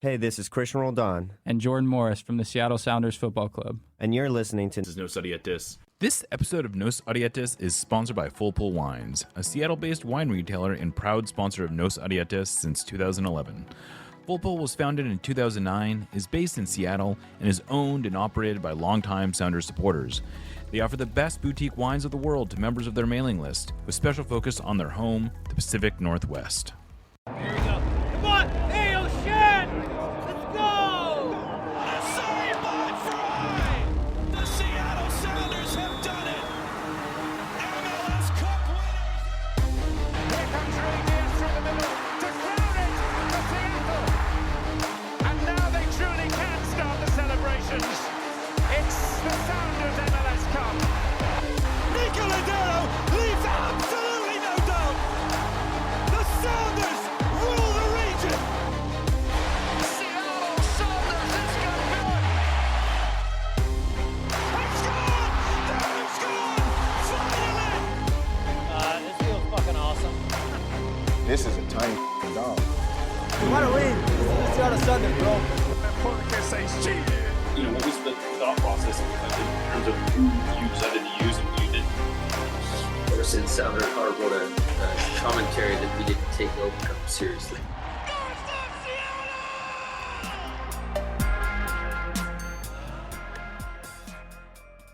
Hey, this is Christian Roldan. And Jordan Morris from the Seattle Sounders Football Club. And you're listening to This is Nos Odietis. This episode of Nos Odietis is sponsored by Full Pull Wines, a Seattle-based wine retailer and proud sponsor of Nos Odietis since 2011. Full Pull was founded in 2009, is based in Seattle, and is owned and operated by longtime Sounders supporters. They offer the best boutique wines of the world to members of their mailing list, with special focus on their home, the Pacific Northwest. Here we go. Come on! Hey, O'Shan! Let's go! A save by Fry! The Seattle Sounders have done it! MLS Cup winners! Here comes Reyes through the middle to crown it for Seattle! And now they truly can start the celebrations. It's the Sounders MLS Cup. Niko Moreno leaves absolutely no doubt! The Sounders rule the region! Seattle Sounders, it's gonna be one. They've scored! They've scored! Finally! This feels fucking awesome. This is a tiny dog. We want to win. This is the Seattle Sounders, bro. Important to say cheated. You know, what was the thought process in terms of who you decided to use and who you didn't? Ever since Sounder Hart wrote a commentary that we didn't take Open Cup seriously.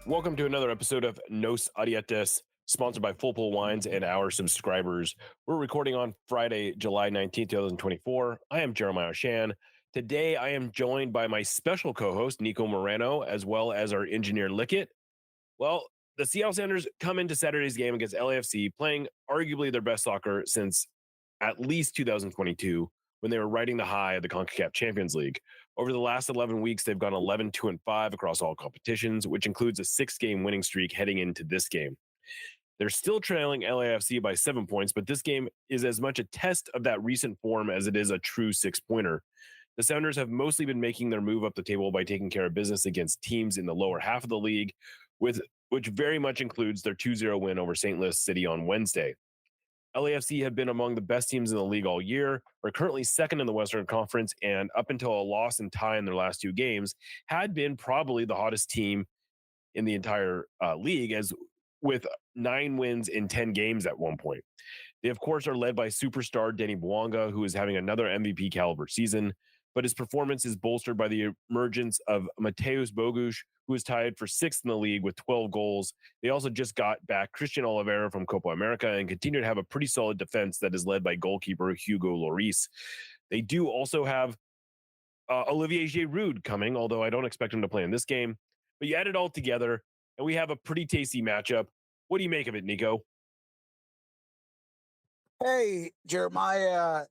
Welcome to another episode of Nos Odietis, sponsored by Full Pull Wines and our subscribers. We're recording on Friday, July 19th, 2024. I am Jeremiah Shan. Today, I am joined by my special co-host, Niko Moreno, as well as our engineer, Lickett. Well, the Seattle Sounders come into Saturday's game against LAFC, playing arguably their best soccer since at least 2022, when they were riding the high of the CONCACAF Champions League. Over the last 11 weeks, they've gone 11-2-5 across all competitions, which includes a 6-game winning streak heading into this game. They're still trailing LAFC by 7 points, but this game is as much a test of that recent form as it is a true 6-pointer. The Sounders have mostly been making their move up the table by taking care of business against teams in the lower half of the league, which very much includes their 2-0 win over St. Louis City on Wednesday. LAFC have been among the best teams in the league all year, are currently second in the Western Conference, and up until a loss and tie in their last 2 games, had been probably the hottest team in the entire league, as with 9 wins in 10 games at one point. They, of course, are led by superstar Denny Bouanga, who is having another MVP caliber season, but his performance is bolstered by the emergence of Mateus Bogusz, who is tied for 6th in the league with 12 goals. They also just got back Christian Oliveira from Copa America and continue to have a pretty solid defense that is led by goalkeeper Hugo Lloris. They do also have Olivier Giroud coming, although I don't expect him to play in this game. But you add it all together, and we have a pretty tasty matchup. What do you make of it, Niko? Hey, Jeremiah,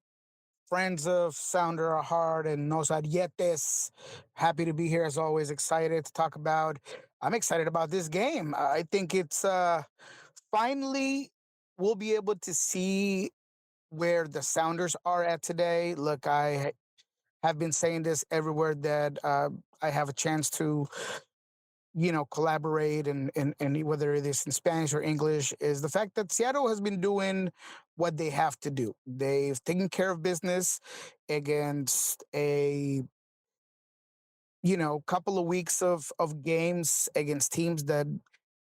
friends of Sounder Hard and Nos Odietis. Happy to be here as always. Excited to talk about. I'm excited about this game. I think it's finally we'll be able to see where the Sounders are at today. Look, I have been saying this everywhere that I have a chance to collaborate and whether it is in Spanish or English, is the fact that Seattle has been doing what they have to do. They've taken care of business against a couple of weeks of games against teams that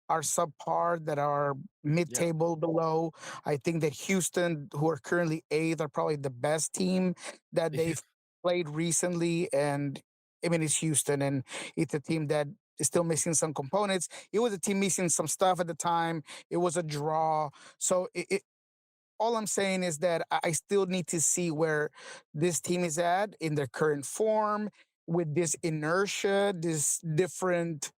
are subpar, that are mid-table below. I think that Houston, who are currently 8th, are probably the best team that they've played recently. And I mean, it's Houston, and it's a team that is still missing some components. It was a team missing some stuff at the time. It was a draw. So all I'm saying is that I still need to see where this team is at in their current form, with this inertia, this different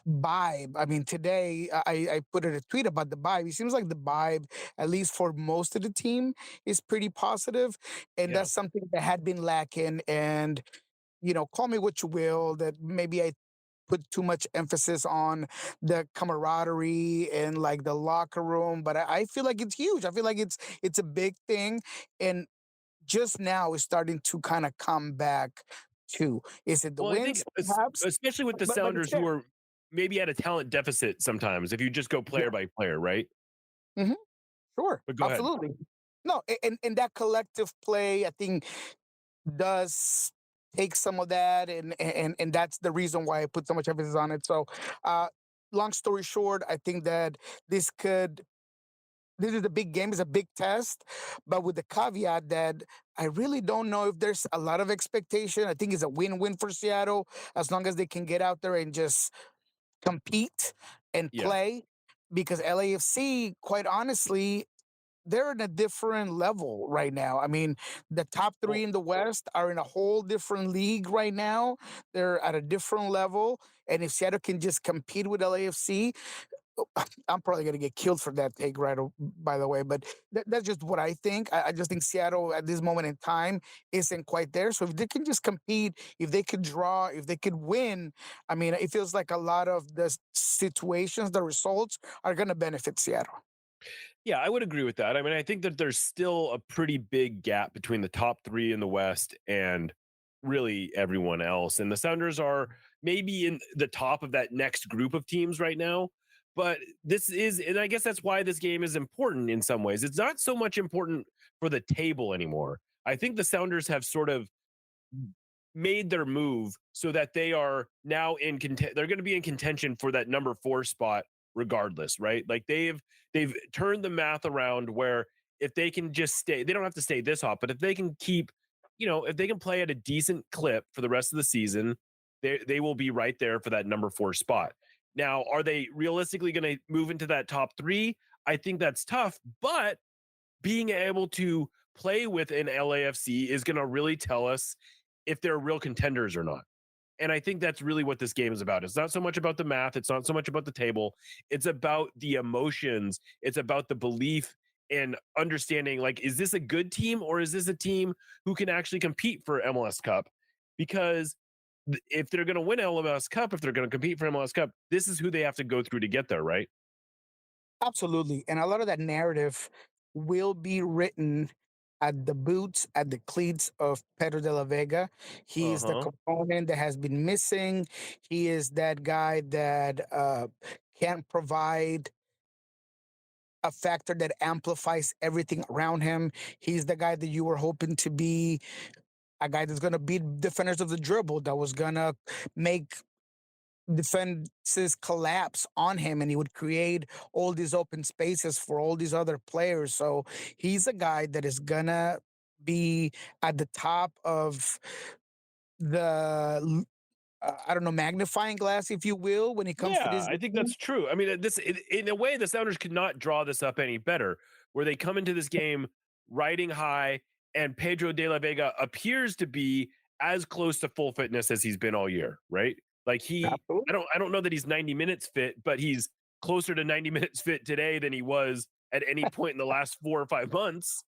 vibe. I mean, today I put in a tweet about the vibe. It seems like the vibe, at least for most of the team, is pretty positive. And that's something that had been lacking. And call me what you will, that maybe I put too much emphasis on the camaraderie and like the locker room, but I feel like it's huge. I feel like it's a big thing, and just now it's starting to kind of come back too. Is it the wins, perhaps? Especially with the Sounders, who are maybe at a talent deficit sometimes, if you just go player by player, right? Mm-hmm. Sure, But go absolutely. ahead. No, and that collective play, I think does take some of that, and that's the reason why I put so much emphasis on it. So, long story short, I think that this could this is a big game, it's a big test, but with the caveat that I really don't know if there's a lot of expectation. I think it's a win-win for Seattle as long as they can get out there and just compete and Yeah. play. Because LAFC, quite honestly, they're in a different level right now. I mean, the top three in the West are in a whole different league right now. They're at a different level. And if Seattle can just compete with LAFC, I'm probably going to get killed for that take, right? By the way, but that's just what I think. I just think Seattle at this moment in time isn't quite there. So if they can just compete, if they could draw, if they could win, I mean, it feels like a lot of the situations, the results are going to benefit Seattle. Yeah, I would agree with that. I mean, I think that there's still a pretty big gap between the top three in the West and really everyone else. And the Sounders are maybe in the top of that next group of teams right now. But this is, and I guess that's why this game is important in some ways. It's not so much important for the table anymore. I think the Sounders have sort of made their move so that they are now they're going to be in contention for that number 4 spot regardless, right? Like they've turned the math around where if they can just stay, they don't have to stay this hot, but if they can keep, if they can play at a decent clip for the rest of the season, they will be right there for that number 4 spot. Now, are they realistically going to move into that top 3? I think that's tough, but being able to play with an LAFC is going to really tell us if they're real contenders or not. And I think that's really what this game is about. It's not so much about the math. It's not so much about the table. It's about the emotions. It's about the belief and understanding, like, is this a good team or is this a team who can actually compete for MLS Cup? Because if they're going to win MLS Cup, if they're going to compete for MLS Cup, this is who they have to go through to get there, right? Absolutely. And a lot of that narrative will be written at the boots, at the cleats of Pedro de la Vega. He is the component that has been missing. He is that guy that can provide a factor that amplifies everything around him. He's the guy that you were hoping to be a guy that's going to beat defenders of the dribble, that was going to make defenses collapse on him, and he would create all these open spaces for all these other players. So he's a guy that is gonna be at the top of the I don't know, magnifying glass, if you will, when it comes to Yeah, this I think game. that's true. I mean, in a way, the Sounders could not draw this up any better, where they come into this game riding high, and Pedro de la Vega appears to be as close to full fitness as he's been all year, right? Like Absolutely. I don't know that he's 90 minutes fit, but he's closer to 90 minutes fit today than he was at any point in the last 4 or 5 months.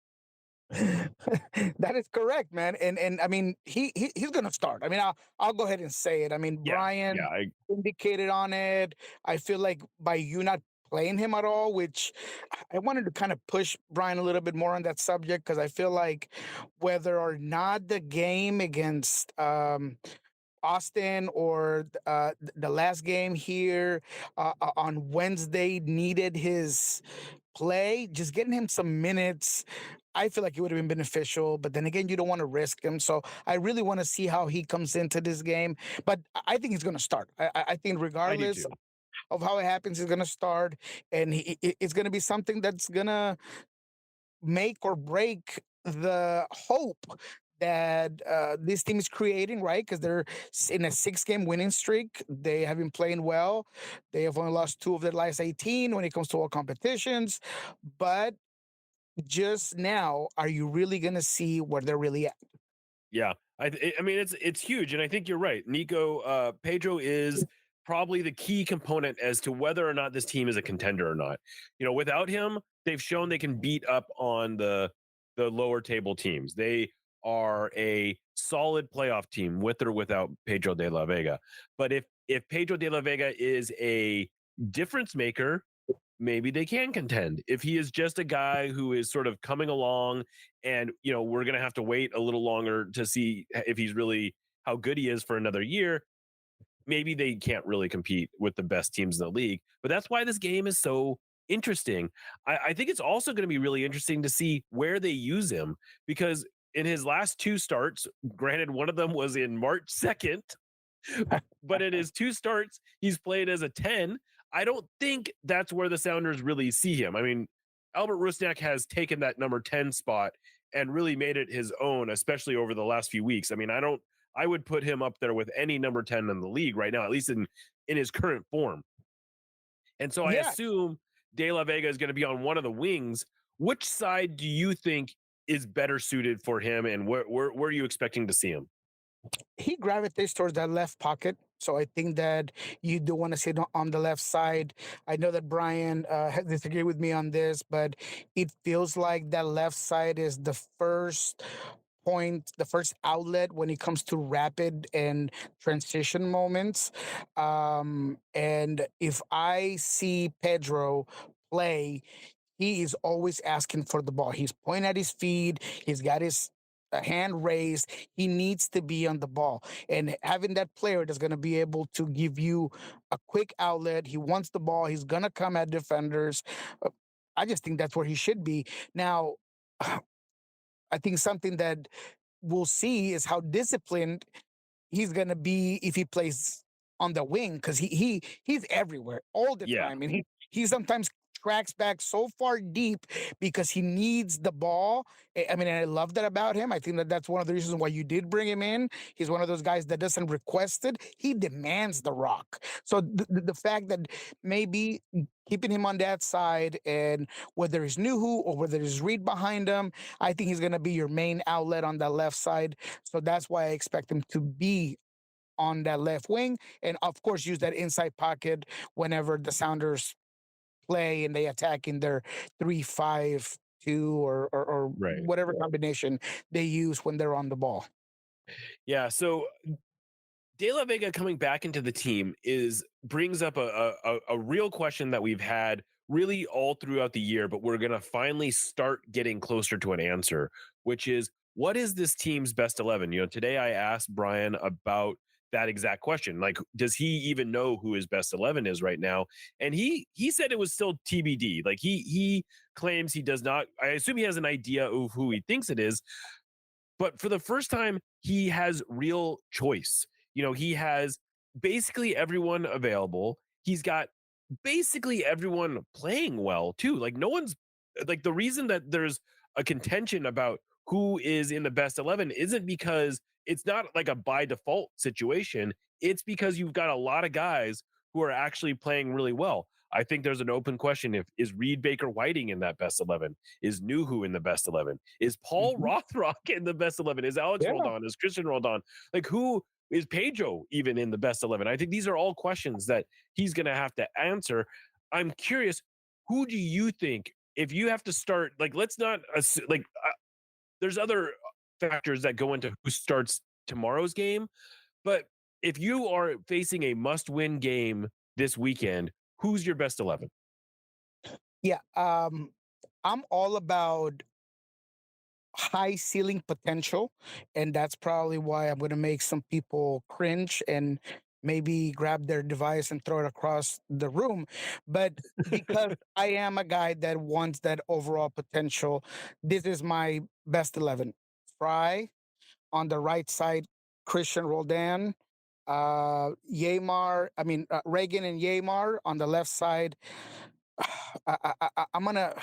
That is correct, man. And I mean, he's gonna start. I mean, I'll go ahead and say it. I mean, Brian indicated on it. I feel like by you not playing him at all, which I wanted to kind of push Brian a little bit more on that subject, because I feel like whether or not the game against Austin or the last game here on Wednesday needed his play, just getting him some minutes, I feel like it would have been beneficial. But then again, you don't want to risk him. So I really want to see how he comes into this game. But I think he's going to start. I think regardless of how it happens, he's going to start. And it's going to be something that's going to make or break the hope that this team is creating, right? Because they're in a 6-game winning streak. They have been playing well. They have only lost 2 of their last 18 when it comes to all competitions. But just now, are you really going to see where they're really at? Yeah, I mean, it's huge, and I think you're right. Niko, Pedro is probably the key component as to whether or not this team is a contender or not. Without him, they've shown they can beat up on the lower table teams. They are a solid playoff team with or without Pedro de la Vega. But if Pedro de la Vega is a difference maker, maybe they can contend. If he is just a guy who is sort of coming along and, we're going to have to wait a little longer to see if he's really how good he is for another year, maybe they can't really compete with the best teams in the league. But that's why this game is so interesting. I think it's also going to be really interesting to see where they use him, because in his last 2 starts, granted one of them was in March 2nd, but in his 2 starts, he's played as a 10. I don't think that's where the Sounders really see him. I mean, Albert Rusnak has taken that number 10 spot and really made it his own, especially over the last few weeks. I mean, I would put him up there with any number 10 in the league right now, at least in his current form. And so I assume De La Vega is going to be on one of the wings. Which side do you think is better suited for him, and where are you expecting to see him? He gravitates towards that left pocket. So I think that you do want to sit on the left side. I know that Brian disagreed with me on this, but it feels like that left side is the first point, the first outlet when it comes to rapid and transition moments. And if I see Pedro play, he is always asking for the ball. He's pointing at his feet. He's got his hand raised. He needs to be on the ball. And having that player that's going to be able to give you a quick outlet, he wants the ball. He's going to come at defenders. I just think that's where he should be. Now, I think something that we'll see is how disciplined he's going to be if he plays on the wing, because he's everywhere all the time. And he sometimes tracks back so far deep because he needs the ball. I mean, and I love that about him. I think that that's one of the reasons why you did bring him in. He's one of those guys that doesn't request it. He demands the rock. So the fact that maybe keeping him on that side, and whether it's Nuhu or whether it's Reed behind him, I think he's going to be your main outlet on that left side. So that's why I expect him to be on that left wing, and of course use that inside pocket whenever the Sounders play and they attack in their 3-5-2 or whatever combination they use when they're on the ball. Yeah, so De La Vega coming back into the team brings up a real question that we've had really all throughout the year, but we're going to finally start getting closer to an answer, which is, what is this team's best 11? You know, today I asked Brian about that exact question. Like, does he even know who his best 11 is right now? And he said it was still TBD. Like, he claims he does not. I assume he has an idea of who he thinks it is, but for the first time, he has real choice. You know, he has basically everyone available. He's got basically everyone playing well too. Like, no one's like, the reason that there's a contention about who is in the best 11 isn't because it's not like a by default situation. It's because you've got a lot of guys who are actually playing really well. I think there's an open question. Is Reed Baker Whiting in that best 11? Is Nuhu in the best 11? Is Paul Rothrock in the best 11? Is Alex Roldan? Is Christian Roldan? Like, who is Pedro even in the best 11? I think these are all questions that he's going to have to answer. I'm curious, who do you think, if you have to start, like, let's not, there's other factors that go into who starts tomorrow's game, but if you are facing a must-win game this weekend, who's your best 11? Yeah, I'm all about high ceiling potential, and that's probably why I'm going to make some people cringe and maybe grab their device and throw it across the room. But because I am a guy that wants that overall potential, this is my best 11. Fry on the right side, Christian Roldan, Reagan and Yamar on the left side. I'm gonna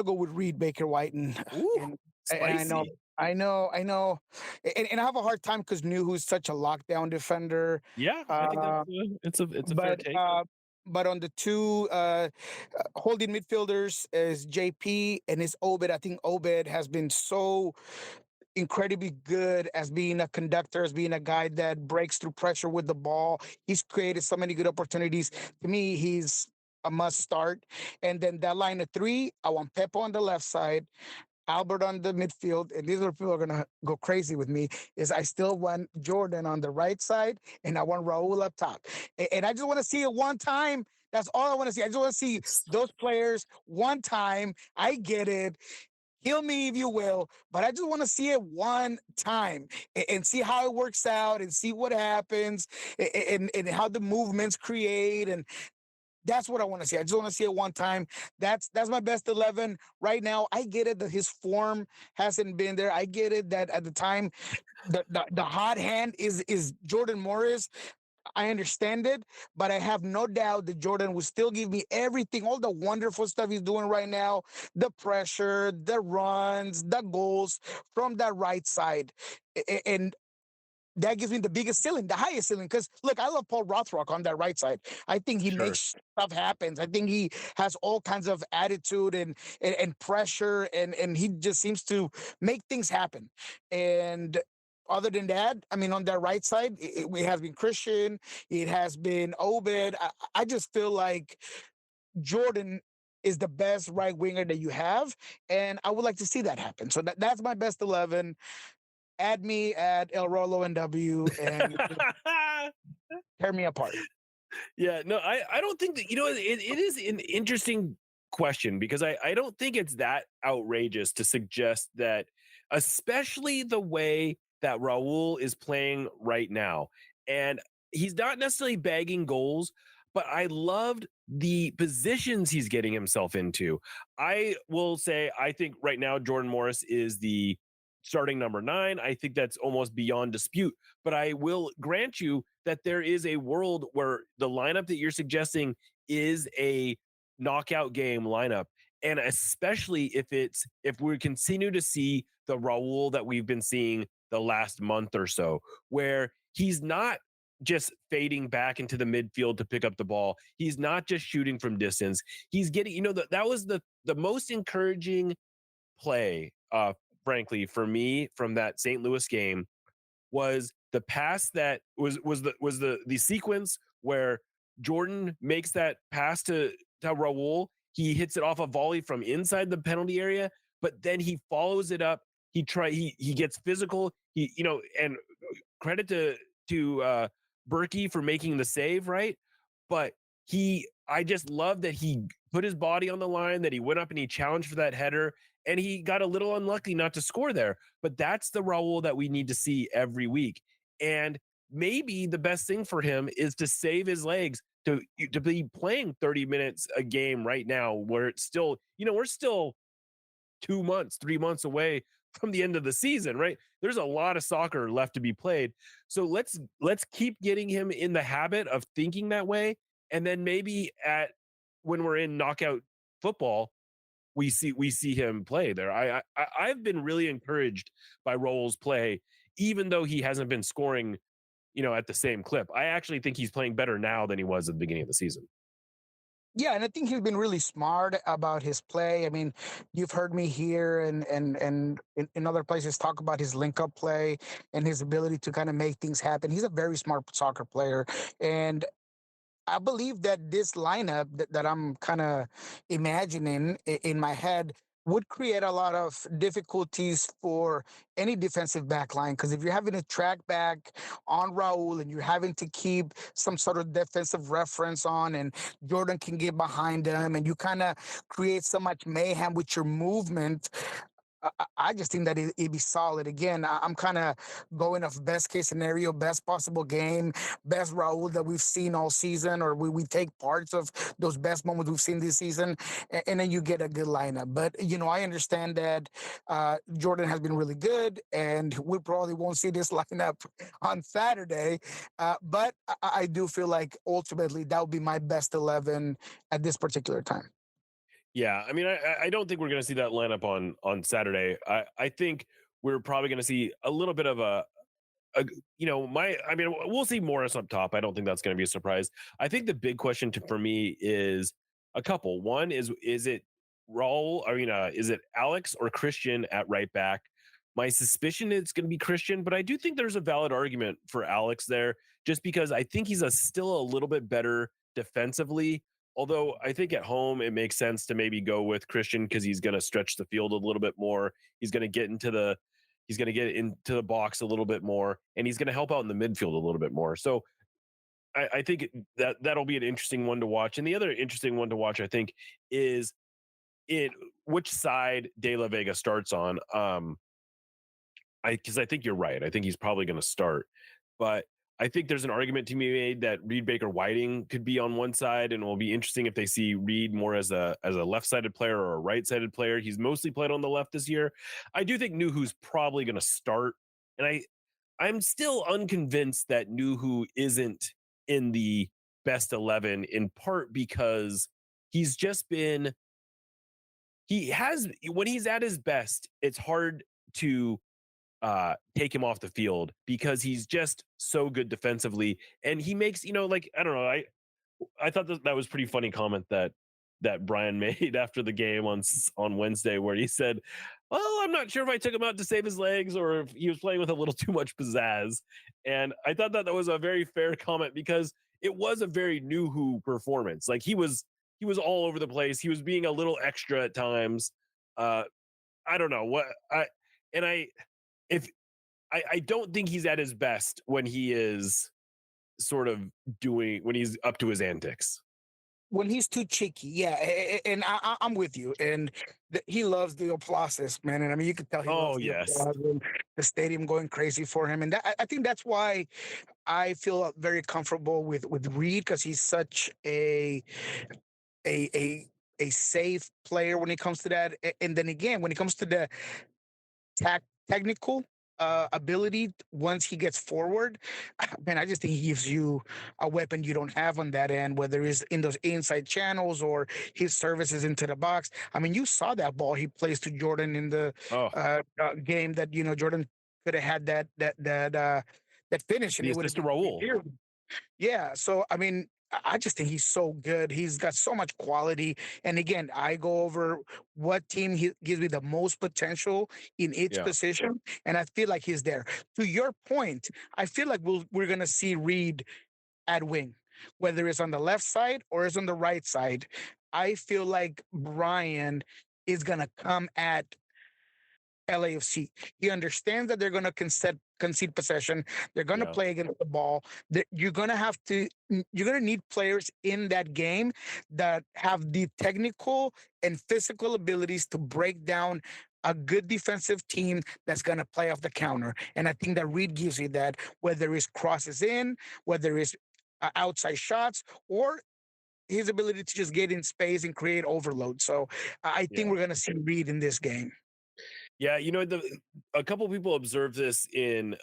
go with Reed Baker Whiting. And I know, and I have a hard time because Nuhu's such a lockdown defender. Yeah, I think it's a fair take. But on the two holding midfielders is JP and is Obed. I think Obed has been so incredibly good as being a conductor, as being a guy that breaks through pressure with the ball. He's created so many good opportunities. To me, he's a must start. And then that line of three, I want Pepo on the left side, Albert on the midfield, and these are people are gonna go crazy with me, is I still want Jordan on the right side, and I want Raul up top. And I just want to see it one time. That's all I want to see. I just want to see those players one time. I get it. Kill me if you will, but I just want to see it one time and see how it works out and see what happens and how the movements create. And That's what I want to see. I just want to see it one time. That's my best 11 right now. I get it that his form hasn't been there. I get it that at the time the hot hand is Jordan Morris. I understand it, but I have no doubt that Jordan will still give me everything, all the wonderful stuff he's doing right now, the pressure, the runs, the goals from that right side. And that gives me the biggest ceiling, the highest ceiling. Because look, I love Paul Rothrock on that right side. I think he makes stuff happen. I think he has all kinds of attitude and pressure, and he just seems to make things happen. And other than that, I mean, on that right side, it has been Christian, it has been Obed. I just feel like Jordan is the best right winger that you have, and I would like to see that happen. So that's my best 11. Add me at El Rolo and W and tear me apart. Yeah, no, I don't think that, it is an interesting question because I don't think it's that outrageous to suggest that, especially the way that Raul is playing right now. And he's not necessarily bagging goals, but I loved the positions he's getting himself into. I will say, I think right now Jordan Morris is the starting number 9. I think that's almost beyond dispute, but I will grant you that there is a world where the lineup that you're suggesting is a knockout game lineup. And especially if we continue to see the Raul that we've been seeing the last month or so, where he's not just fading back into the midfield to pick up the ball. He's not just shooting from distance. He's getting, that was the most encouraging play, frankly, for me from that St. Louis game was the pass that was the sequence where Jordan makes that pass to Raul. He hits it off a volley from inside the penalty area, but then he follows it up. He gets physical. And credit to Berkey for making the save, right? But I just love that he put his body on the line, that he went up and he challenged for that header, and he got a little unlucky not to score there. But that's the Raul that we need to see every week. And maybe the best thing for him is to save his legs to be playing 30 minutes a game right now, where it's still, we're still 2 months, 3 months away from the end of the season, right? There's a lot of soccer left to be played. So let's keep getting him in the habit of thinking that way. And then maybe when we're in knockout football, we see him play there. I've been really encouraged by Raul's play, even though he hasn't been scoring, at the same clip. I actually think he's playing better now than he was at the beginning of the season. Yeah, and I think he's been really smart about his play. I mean, you've heard me here and in other places talk about his link-up play and his ability to kind of make things happen. He's a very smart soccer player, and I believe that this lineup that I'm kind of imagining in my head would create a lot of difficulties for any defensive back line. Because if you're having to track back on Raul and you're having to keep some sort of defensive reference on, and Jordan can get behind him, and you kind of create so much mayhem with your movement, I just think that it'd be solid. Again, I'm kind of going off best case scenario, best possible game, best Raul that we've seen all season, or we take parts of those best moments we've seen this season, and then you get a good lineup. But, I understand that Jordan has been really good, and we probably won't see this lineup on Saturday. But I do feel like ultimately that would be my best 11 at this particular time. Yeah, I mean, I don't think we're going to see that lineup on Saturday. I think we're probably going to see a little bit of we'll see Morris up top. I don't think that's going to be a surprise. I think the big question for me is a couple. One is it Raul? Is it Alex or Christian at right back? My suspicion it's going to be Christian, but I do think there's a valid argument for Alex there, just because I think he's still a little bit better defensively. Although I think at home it makes sense to maybe go with Christian because he's going to stretch the field a little bit more. He's going to get into the box a little bit more, and he's going to help out in the midfield a little bit more. So I think that'll be an interesting one to watch. And the other interesting one to watch, I think, is which side De La Vega starts on. Because I think you're right. I think he's probably going to start, but I think there's an argument to be made that Reed Baker Whiting could be on one side, and it will be interesting if they see Reed more as a left-sided player or a right-sided player. He's mostly played on the left this year. I do think Nuhu's probably going to start, and I'm still unconvinced that Nuhu isn't in the best 11, in part because he's just been when he's at his best, it's hard to take him off the field because he's just so good defensively, and he makes, like, I don't know, I thought that was pretty funny comment that Brian made after the game on Wednesday, where he said, well, I'm not sure if I took him out to save his legs or if he was playing with a little too much pizzazz. And I thought that was a very fair comment because it was a very Nuhu performance. Like, he was all over the place. He was being a little extra at times. I don't know what I don't think he's at his best when he is when he's up to his antics. When he's too cheeky, yeah, and I'm with you. And he loves the applauses, man. And I mean, you could tell he loves the applause, and the stadium going crazy for him. And I think that's why I feel very comfortable with Reed, because he's such a safe player when it comes to that. And then again, when it comes to the technical ability, once he gets forward, man, I just think he gives you a weapon you don't have on that end, whether it's in those inside channels or his services into the box. I mean, you saw that ball he plays to Jordan in the game that, Jordan could have had that finish, and the it would assist have to Raul. Yeah. So, I mean, I just think he's so good. He's got so much quality. And again, I go over what team gives me the most potential in each position, and I feel like he's there. To your point, I feel like we're going to see Reed at wing, whether it's on the left side or it's on the right side. I feel like Brian is going to come at LAFC. He understands that they're going to concede possession. They're going to play against the ball. You're going to need players in that game that have the technical and physical abilities to break down a good defensive team that's going to play off the counter. And I think that Reed gives you that, whether it's crosses in, whether it's outside shots, or his ability to just get in space and create overload. So I think we're going to see Reed in this game. Yeah, a couple people observed this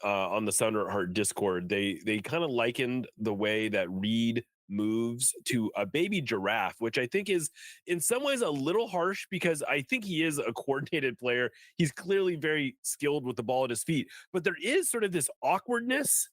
on the Sounder at Heart Discord. They kind of likened the way that Reed moves to a baby giraffe, which I think is in some ways a little harsh, because I think he is a coordinated player. He's clearly very skilled with the ball at his feet, but there is sort of this awkwardness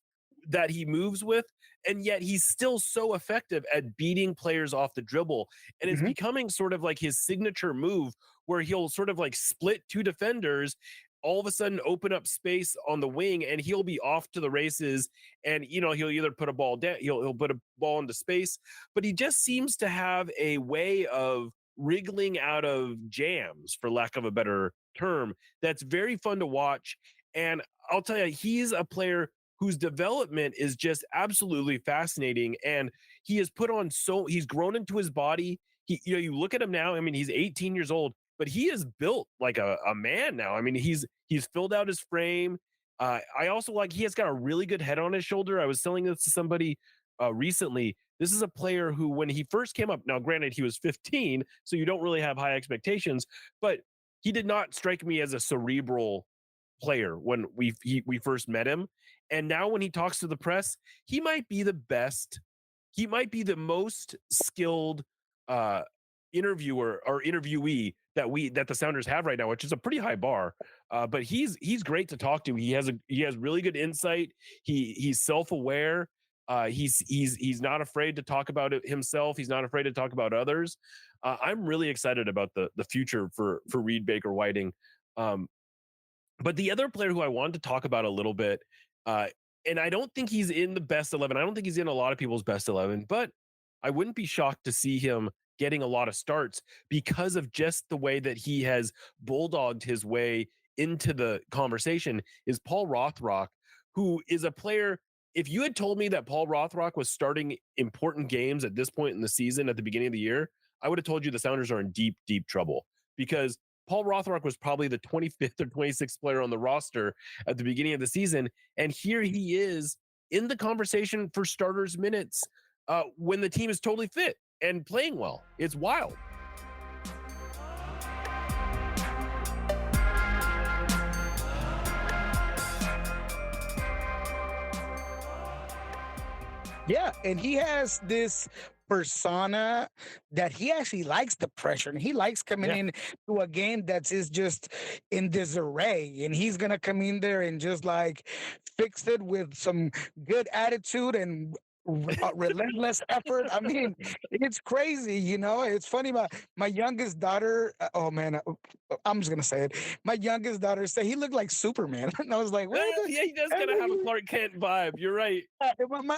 that he moves with, and yet he's still so effective at beating players off the dribble. And it's becoming sort of like his signature move, where he'll sort of like split two defenders, all of a sudden open up space on the wing, and he'll be off to the races. And, he'll either put a ball down, he'll put a ball into space, but he just seems to have a way of wriggling out of jams, for lack of a better term, that's very fun to watch. And I'll tell you, he's a player whose development is just absolutely fascinating. And he has he's grown into his body. You look at him now, I mean, he's 18 years old, but he is built like a man now. I mean, he's filled out his frame. I also like, he has got a really good head on his shoulder. I was telling this to somebody recently. This is a player who, when he first came up, now granted he was 15, so you don't really have high expectations, but he did not strike me as a cerebral player when we first met him. And now when he talks to the press, he might be the best. He might be the most skilled interviewer or interviewee that the Sounders have right now, which is a pretty high bar. But he's great to talk to. He has really good insight. He's self-aware. He's not afraid to talk about it himself. He's not afraid to talk about others. I'm really excited about the future for Reed Baker Whiting. But the other player who I wanted to talk about a little bit, and I don't think he's in the best 11. I don't think he's in a lot of people's best 11, but I wouldn't be shocked to see him getting a lot of starts because of just the way that he has bulldogged his way into the conversation, is Paul Rothrock, who is a player. If you had told me that Paul Rothrock was starting important games at this point in the season at the beginning of the year, I would have told you the Sounders are in deep, deep trouble, because Paul Rothrock was probably the 25th or 26th player on the roster at the beginning of the season. And here he is in the conversation for starters minutes when the team is totally fit and playing well. It's wild. Yeah, and he has this persona that he actually likes the pressure and he likes coming in to a game that is just in disarray, and he's gonna come in there and just like fix it with some good attitude and relentless effort. I mean, it's crazy, you know. It's funny. My youngest daughter. Oh man, I'm just gonna say it. My youngest daughter said he looked like Superman, and I was like, "What?" Yeah, he does kind of have a Clark Kent vibe. You're right.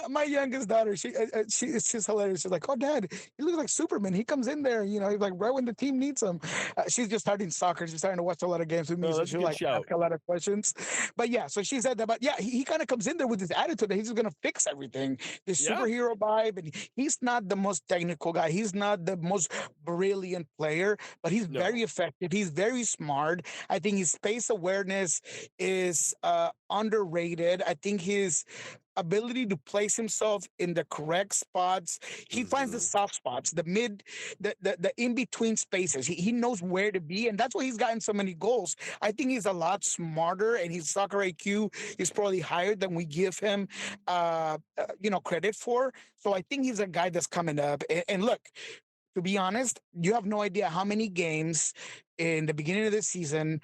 My youngest daughter, she's hilarious. She's like, "Oh, Dad, he looks like Superman. He comes in there, you know, he's like right when the team needs him." She's just starting soccer. She's starting to watch a lot of games with me, so that's a she'll good like shout. ask a lot of questions. But yeah, so she said that. But yeah, he kind of comes in there with this attitude that he's just gonna fix everything, this superhero vibe, and he's not the most technical guy. He's not the most brilliant player, but he's very effective. He's very smart. I think his space awareness is underrated. I think his ability to place himself in the correct spots. He finds the soft spots, the mid, the in between spaces. He knows where to be, and that's why he's gotten so many goals. I think he's a lot smarter, and his soccer IQ is probably higher than we give him, credit for. So I think he's a guy that's coming up. And look, to be honest, you have no idea how many games in the beginning of this season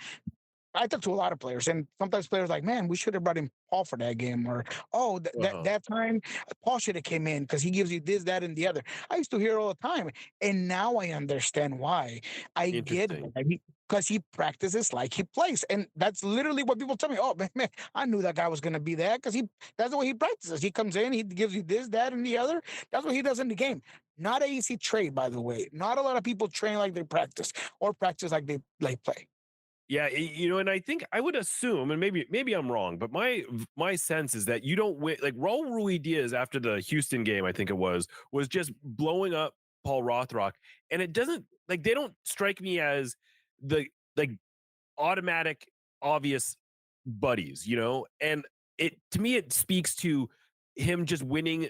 I talked to a lot of players, and sometimes players like, man, we should have brought in Paul for that game, or that time Paul should have came in because he gives you this, that, and the other. I used to hear it all the time, and now I understand why. I get why, because he practices like he plays, and that's literally what people tell me. Oh man, I knew that guy was going to be that because that's the way he practices. He comes in, he gives you this, that, and the other. That's what he does in the game. Not an easy trade, by the way. Not a lot of people train like they practice or practice like they play. Yeah, and I think I would assume, and maybe I'm wrong, but my sense is that you don't win. Like Raul Rui Diaz after the Houston game, I think it was just blowing up Paul Rothrock, and it doesn't they don't strike me as the automatic obvious buddies, and to me it speaks to him just winning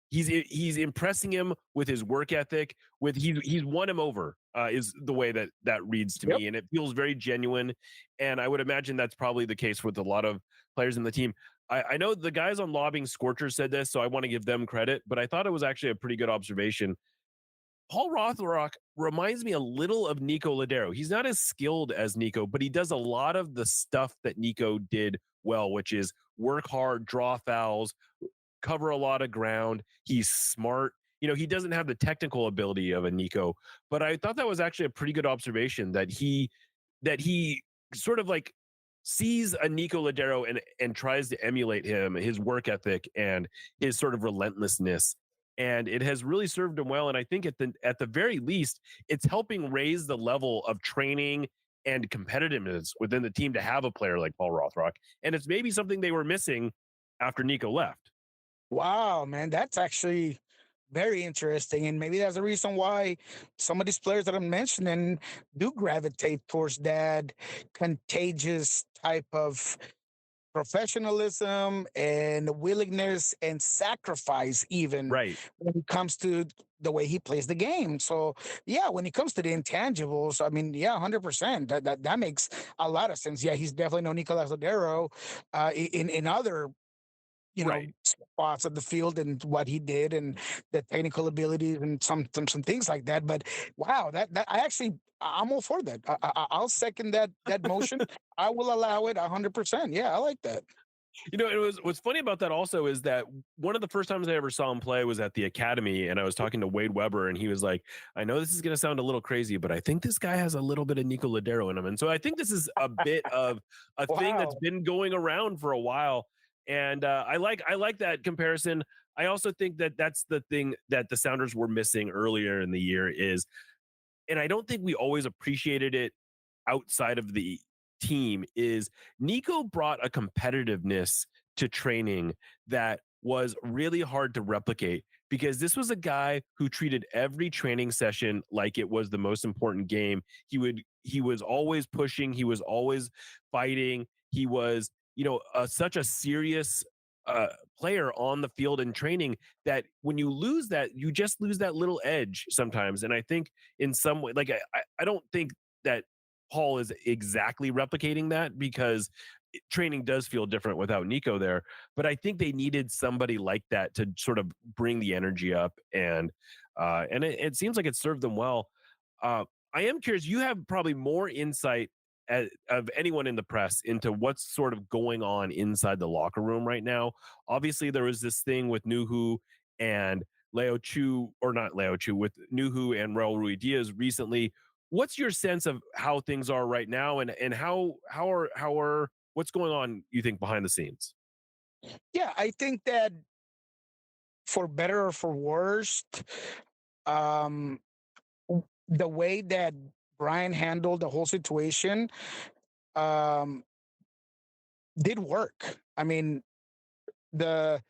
he's impressing him with his work ethic, he's won him over, is the way that reads to me, and it feels very genuine. And I would imagine that's probably the case with a lot of players in the team. I know the guys on Lobbying Scorcher said this, so I want to give them credit, but I thought it was actually a pretty good observation. Paul Rothrock reminds me a little of Niko Ladero. He's not as skilled as Niko, but he does a lot of the stuff that Niko did well, which is work hard, draw fouls, cover a lot of ground. He's smart. He doesn't have the technical ability of a Niko, but I thought that was actually a pretty good observation that he sort of like sees a Niko Ladero and tries to emulate him, his work ethic and his sort of relentlessness. And it has really served him well. And I think at the very least, it's helping raise the level of training and competitiveness within the team to have a player like Paul Rothrock. And it's maybe something they were missing after Niko left. Wow, man, that's actually very interesting. And maybe that's the reason why some of these players that I'm mentioning do gravitate towards that contagious type of professionalism and willingness and sacrifice, even when it comes to the way he plays the game. So yeah, when it comes to the intangibles, I mean, yeah, 100%. That makes a lot of sense. Yeah, he's definitely no Nicolas Ladero in other spots of the field and what he did and the technical abilities and some things like that. But wow, that I'm all for that. I'll second that motion. I will allow it 100%. Yeah, I like that. What's funny about that also is that one of the first times I ever saw him play was at the academy, and I was talking to Wade Weber, and he was like, I know this is going to sound a little crazy, but I think this guy has a little bit of Niko Ladero in him. And so I think this is a bit of a thing that's been going around for a while. And I like that comparison. I also think that that's the thing that the Sounders were missing earlier in the year and I don't think we always appreciated it outside of the team, is Niko brought a competitiveness to training that was really hard to replicate, because this was a guy who treated every training session like it was the most important game. He was always pushing. He was always fighting. He was, such a serious player on the field in training that when you lose that, you just lose that little edge sometimes. And I think in some way, like I don't think that Paul is exactly replicating that because training does feel different without Niko there. But I think they needed somebody like that to sort of bring the energy up, and it seems like it served them well. I am curious. You have probably more insight of anyone in the press into what's sort of going on inside the locker room right now. Obviously, there was this thing with Nuhu and Leo Chu, or not Leo Chu, with Nuhu and Raul Ruidiaz recently. What's your sense of how things are right now, and how are what's going on, you think, behind the scenes? Yeah, I think that for better or for worse, um, the way that Brian handled the whole situation um, did work. I mean, the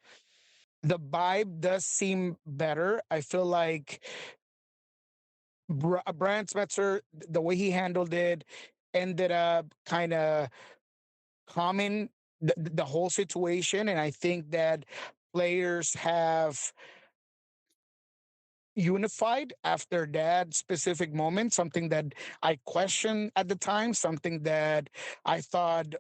the vibe does seem better. I feel like Brian Smetzer, the way he handled it, ended up kind of calming the whole situation, and I think that players have unified after that specific moment, something that I questioned at the time, something that I thought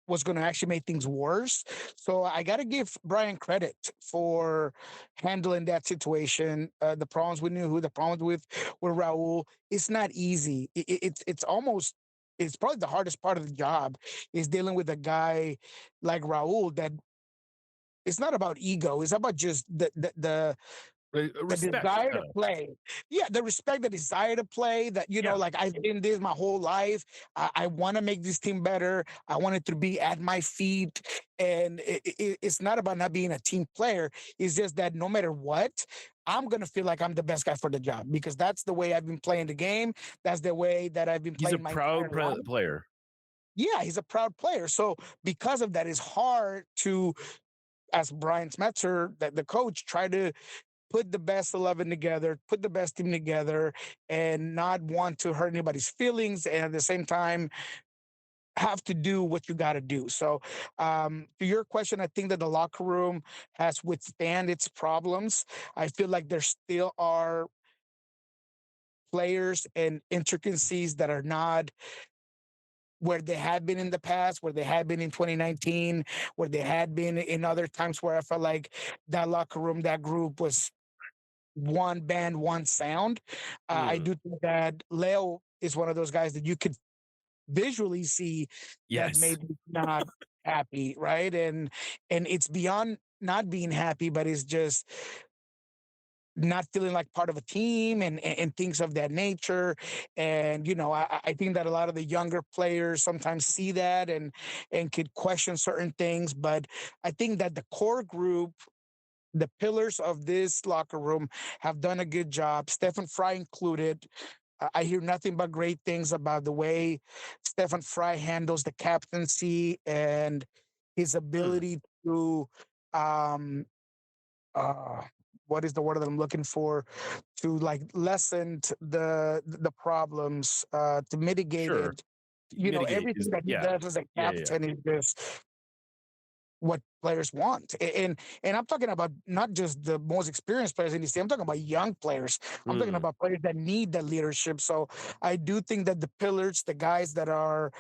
was going to actually make things worse. So I got to give Brian credit for handling that situation. The problems with Nuhu, the problems with Raul, it's not easy. It's almost, it's probably the hardest part of the job is dealing with a guy like Raul that it's not about ego. It's about just the desire to play. Yeah, the respect, the desire to play, that, you know, like I've been this my whole life. I want to make this team better. I want it to be at my feet. And it's not about not being a team player. It's just that no matter what, I'm going to feel like I'm the best guy for the job because that's the way I've been playing the game. That's the way that I've been playing my proud player. Yeah, he's a proud player. So because of that, it's hard to, as Brian Smetzer, the coach, try to put the best 11 together, put the best team together, and not want to hurt anybody's feelings, and at the same time have to do what you got to do. So, to your question, I think that the locker room has withstand its problems. I feel like there still are players and intricacies that are not where they had been in the past, where they had been in 2019, where they had been in other times where I felt like that locker room, that group was one band, one sound. I do think that Leo is one of those guys that you could visually see that maybe not happy, right? And it's beyond not being happy, but it's just not feeling like part of a team and things of that nature. And you know, I think that a lot of the younger players sometimes see that and could question certain things. But I think that the core group, the pillars of this locker room, have done a good job, Stefan Fry included. I hear nothing but great things about the way Stefan Fry handles the captaincy and his ability to, um, uh, what is the word that I'm looking for? To like lessen the problems, to mitigate it. You know, everything that he does as a captain is just what players want. And I'm talking about not just the most experienced players in this team. I'm talking about young players. I'm talking about players that need that leadership. So I do think that the pillars, the guys that are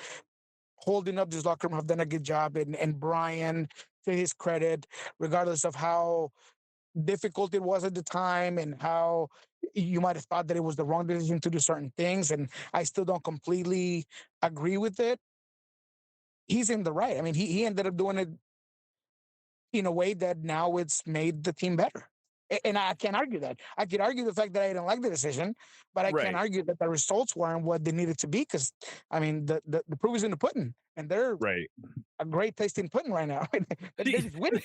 holding up this locker room, have done a good job. And Brian, to his credit, regardless of how difficult it was at the time and how you might have thought that it was the wrong decision to do certain things, and I still don't completely agree with it, he's in the right. I mean, he ended up doing it in a way that now it's made the team better. And I can't argue that. I could argue the fact that I didn't like the decision, but I can't argue that the results weren't what they needed to be because, I mean, the proof is in the pudding, and they're a great tasting pudding right now. They're just winning.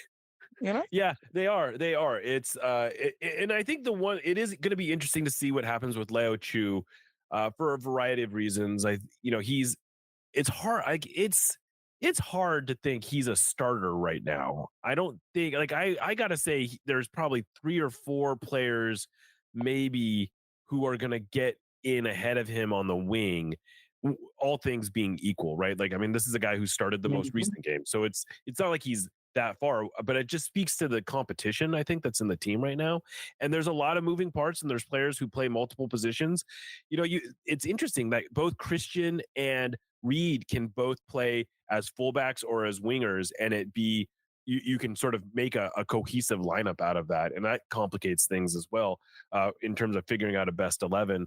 You know? Yeah, they are. They are. It's and I think it is going to be interesting to see what happens with Leo Chu, for a variety of reasons. It's hard. It's hard to think he's a starter right now. I don't think, like, I gotta say there's probably 3 or 4 players maybe who are gonna get in ahead of him on the wing, all things being equal, right? Like, I mean, this is a guy who started the most recent game, so it's not like he's that far, but it just speaks to the competition I think that's in the team right now. And there's a lot of moving parts, and there's players who play multiple positions. It's interesting that both Christian and Reed can both play as fullbacks or as wingers, and it be you can sort of make a cohesive lineup out of that, and that complicates things as well in terms of figuring out a best 11.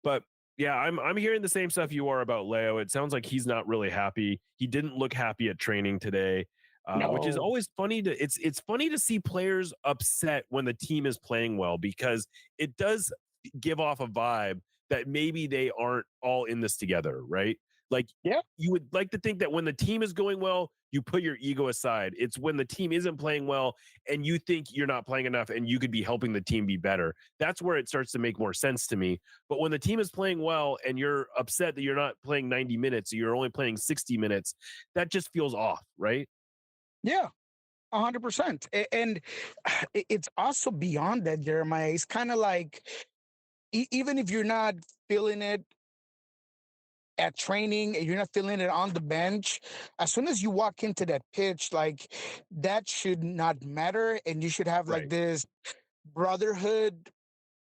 But yeah, I'm hearing the same stuff you are about Leo. It sounds like he's not really happy. He didn't look happy at training today, which is No. always funny to it's funny to see players upset when the team is playing well, because it does give off a vibe that maybe they aren't all in this together, right? Like, Yeah. you would like to think that when the team is going well, you put your ego aside. It's when the team isn't playing well and you think you're not playing enough and you could be helping the team be better. That's where it starts to make more sense to me. But when the team is playing well and you're upset that you're not playing 90 minutes, you're only playing 60 minutes, that just feels off, right? Yeah. 100%. And it's also beyond that, Jeremiah. It's kind of like, even if you're not feeling it at training and you're not feeling it on the bench, as soon as you walk into that pitch, like, that should not matter. And you should have like Right. this brotherhood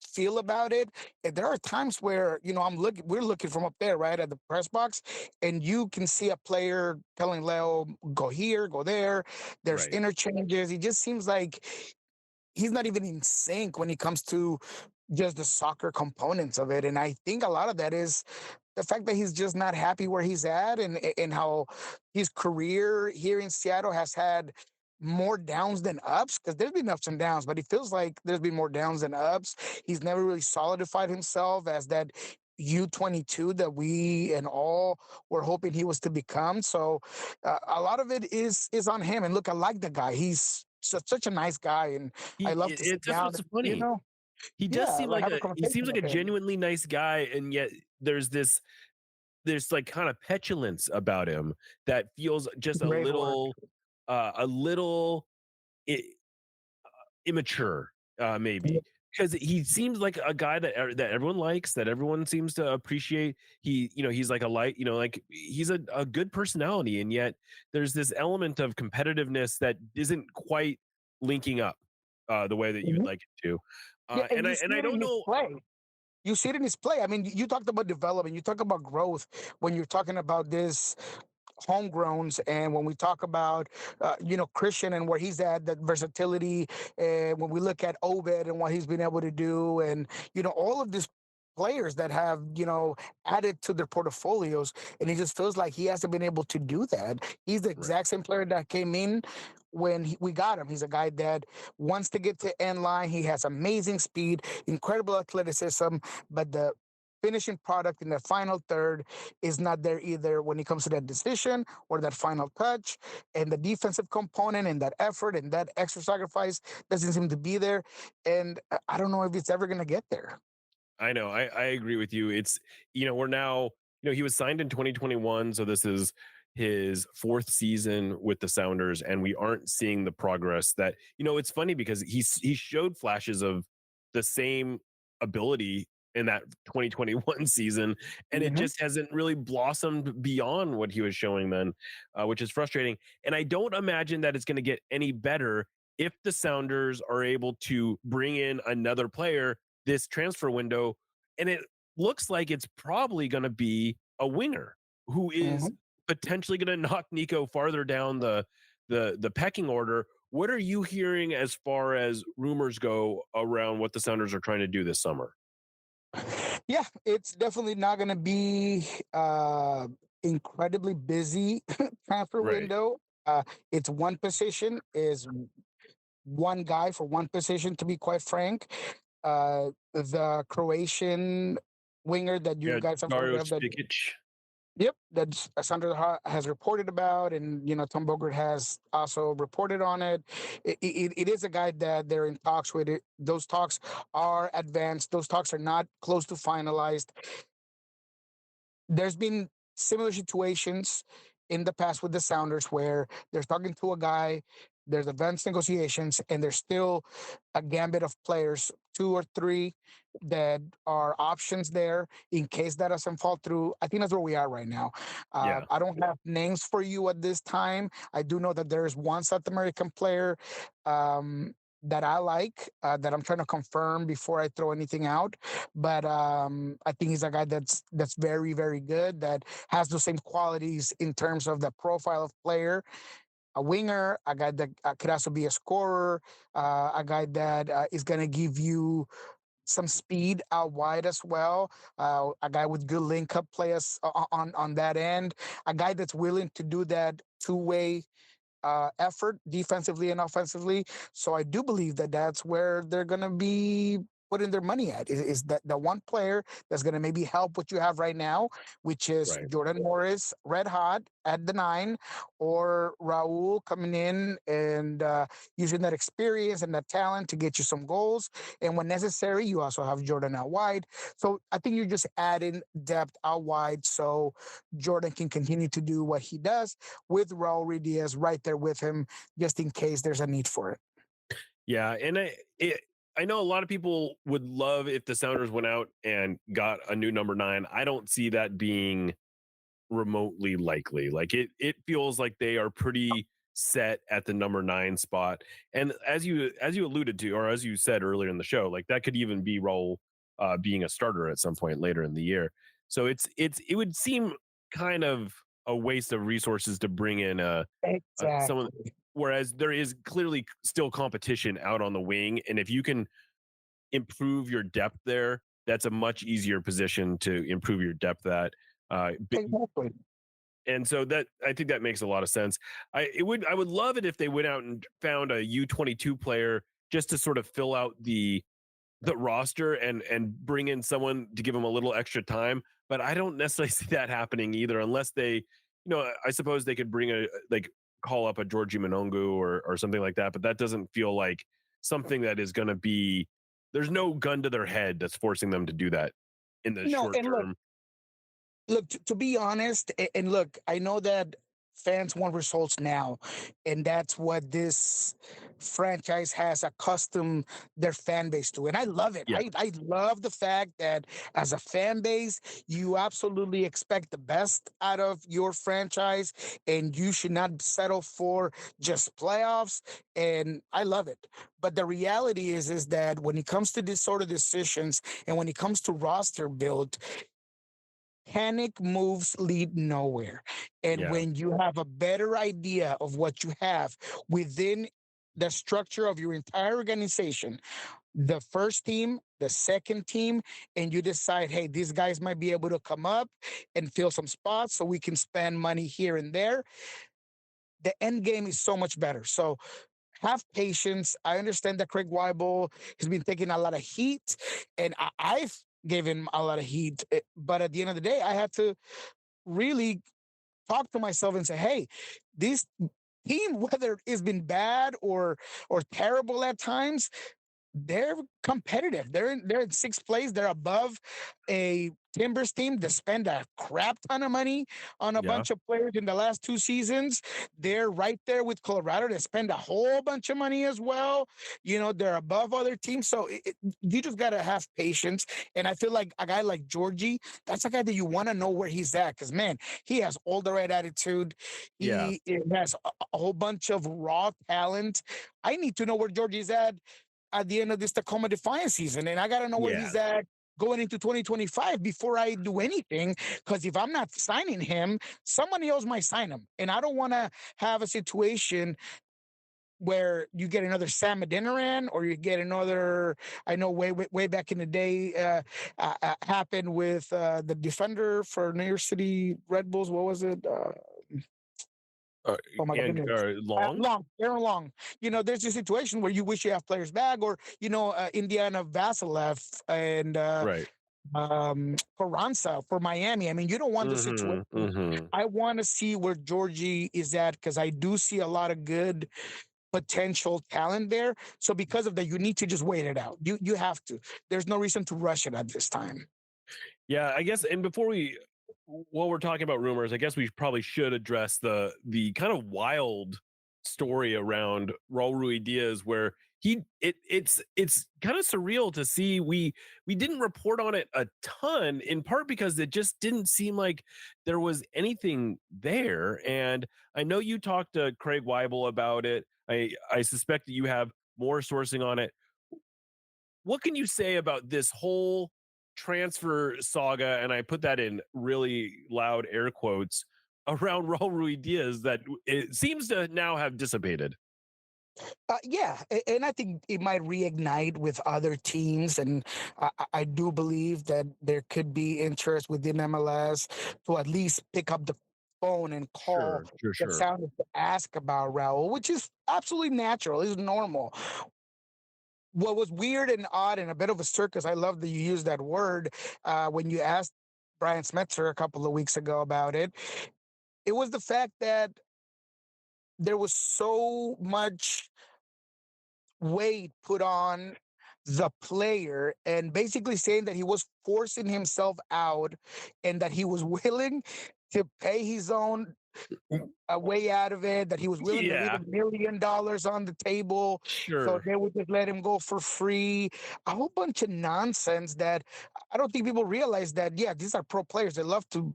feel about it. And there are times where, we're looking from up there, right, at the press box, and you can see a player telling Leo, go here, go there. There's Right. interchanges. It just seems like he's not even in sync when it comes to just the soccer components of it. And I think a lot of that is the fact that he's just not happy where he's at, and how his career here in Seattle has had more downs than ups, because there's been ups and downs, but it feels like there's been more downs than ups. He's never really solidified himself as that U22 that we and all were hoping he was to become. So a lot of it is on him. And look, I like the guy. He's such a nice guy, and I love to sit It's just down, what's funny. He does yeah, seem like like have a he seems conversation like with a him. genuinely nice guy, and yet there's like kind of petulance about him that feels just Great work. a little i- immature, maybe, because he seems like a guy that everyone likes, that everyone seems to appreciate. He's like a light, like he's a good personality, and yet there's this element of competitiveness that isn't quite linking up the way that you'd Mhm. like it to. Yeah, and you And see I it don't in his know. play. You see it in his play. I mean, you talked about development, you talk about growth when you're talking about this homegrowns, and when we talk about Christian and where he's at, that versatility, and when we look at Obed and what he's been able to do, and all of these players that have added to their portfolios, and he just feels like he hasn't been able to do that. He's the Right. exact same player that came in when we got him. He's a guy that wants to get to end line. He has amazing speed, incredible athleticism, but the finishing product in the final third is not there either when it comes to that decision or that final touch. And the defensive component and that effort and that extra sacrifice doesn't seem to be there. And I don't know if it's ever going to get there. I know. I agree with you. It's, we're now, he was signed in 2021. So this is his fourth season with the Sounders, and we aren't seeing the progress that, it's funny because he showed flashes of the same ability in that 2021 season, and it Mhm. just hasn't really blossomed beyond what he was showing then, which is frustrating. And I don't imagine that it's going to get any better if the Sounders are able to bring in another player this transfer window, and it looks like it's probably going to be a winger who is Mhm. potentially going to knock Niko farther down the pecking order. What are you hearing as far as rumors go around what the Sounders are trying to do this summer? Yeah, it's definitely not going to be incredibly busy transfer Right. window. It's one position, is one guy for one position, to be quite frank. The Croatian winger that you Yeah, guys have heard Dario of, that, Spikic. yep, that Sandra has reported about, and Tom Bogert has also reported on it. It is a guy that they're in talks with. Those talks are advanced. Those talks are not close to finalized. There's been similar situations in the past with the Sounders where they're talking to a guy, there's advanced negotiations, and there's still a gambit of players, two or three, that are options there in case that doesn't fall through. I think that's where we are right now. Yeah. I don't have names for you at this time. I do know that there is one South American player that I like that I'm trying to confirm before I throw anything out. But I think he's a guy that's very, very good, that has the same qualities in terms of the profile of player. A winger, a guy that could also be a scorer, a guy that is going to give you some speed out wide as well. A guy with good link up players on that end. A guy that's willing to do that two-way effort defensively and offensively. So I do believe that that's where they're going to be putting their money at is that the one player that's going to maybe help what you have right now, which is Right. Jordan Morris, red hot at the 9, or Raul coming in and using that experience and that talent to get you some goals. And when necessary, you also have Jordan out wide. So I think you're just adding depth out wide so Jordan can continue to do what he does with Raul Diaz right there with him, just in case there's a need for it. Yeah, and I know a lot of people would love if the Sounders went out and got a new number 9. I don't see that being remotely likely. Like it feels like they are pretty set at the number 9 spot. And as you alluded to, or as you said earlier in the show, like that could even be Raul being a starter at some point later in the year. So it would seem kind of a waste of resources to bring in someone, whereas there is clearly still competition out on the wing, and if you can improve your depth there, that's a much easier position to improve your depth at. Exactly. And so that, I think that makes a lot of sense. I would love it if they went out and found a U22 player just to sort of fill out the roster and bring in someone to give them a little extra time. But I don't necessarily see that happening either, unless they, I suppose they could bring call up a Georgie Monongu or something like that. But that doesn't feel like something that is going to be, there's no gun to their head that's forcing them to do that in the short term. Look, to be honest, and look, I know that fans want results now, and that's what this franchise has accustomed their fan base to, and I love it. Yeah. I love the fact that as a fan base, you absolutely expect the best out of your franchise, and you should not settle for just playoffs, and I love it. But the reality is that when it comes to this sort of decisions, and when it comes to roster build, panic moves lead nowhere. And when you have a better idea of what you have within the structure of your entire organization, the first team, the second team, and you decide, hey, these guys might be able to come up and fill some spots so we can spend money here and there, the end game is so much better. So have patience. I understand that Craig Weibel has been taking a lot of heat, and I've given him a lot of heat. But at the end of the day, I had to really talk to myself and say, hey, this team, whether it's been bad or terrible at times, they're competitive. They're in sixth place. They're above a Timbers team that spend a crap ton of money on a bunch of players in the last 2 seasons. They're right there with Colorado. They spend a whole bunch of money as well. They're above other teams. So you just got to have patience. And I feel like a guy like Georgie, that's a guy that you want to know where he's at. Because, man, he has all the right attitude. He has a whole bunch of raw talent. I need to know where Georgie's at the end of this Tacoma Defiance season. And I got to know where he's at going into 2025 before I do anything. Because if I'm not signing him, somebody else might sign him. And I don't want to have a situation where you get another Sam Adeniran or you get another, I know way back in the day happened with the defender for New York City Red Bulls. What was it? Oh my God. Aaron Long. There's a situation where you wish you have players back, or Indiana Vasilev and Carranza for Miami. I mean, you don't want the situation. I want to see where Georgie is at, because I do see a lot of good potential talent there. So because of that, you need to just wait it out. You have to. There's no reason to rush it at this time. Yeah, I guess. And while we're talking about rumors, I guess we probably should address the kind of wild story around Raul Ruidiaz where it's kind of surreal to see. We didn't report on it a ton, in part because it just didn't seem like there was anything there. And I know you talked to Craig Weibel about it. I suspect that you have more sourcing on it. What can you say about this whole transfer saga? And I put that in really loud air quotes around Raul Ruidiaz that it seems to now have dissipated. And I think it might reignite with other teams, and I do believe that there could be interest within MLS to at least pick up the phone and call the Sure. Sounders to ask about Raul, which is absolutely natural, is normal. What was weird and odd and a bit of a circus, I love that you use that word when you asked Brian Smetzer a couple of weeks ago about it. It was the fact that there was so much weight put on the player and basically saying that he was forcing himself out and that he was willing to pay his own a way out of it, that he was willing to leave Yeah, $1 million on the table so sure. they would just let him go for free. A whole bunch of nonsense that I don't think people realize that, yeah, these are pro players. They love to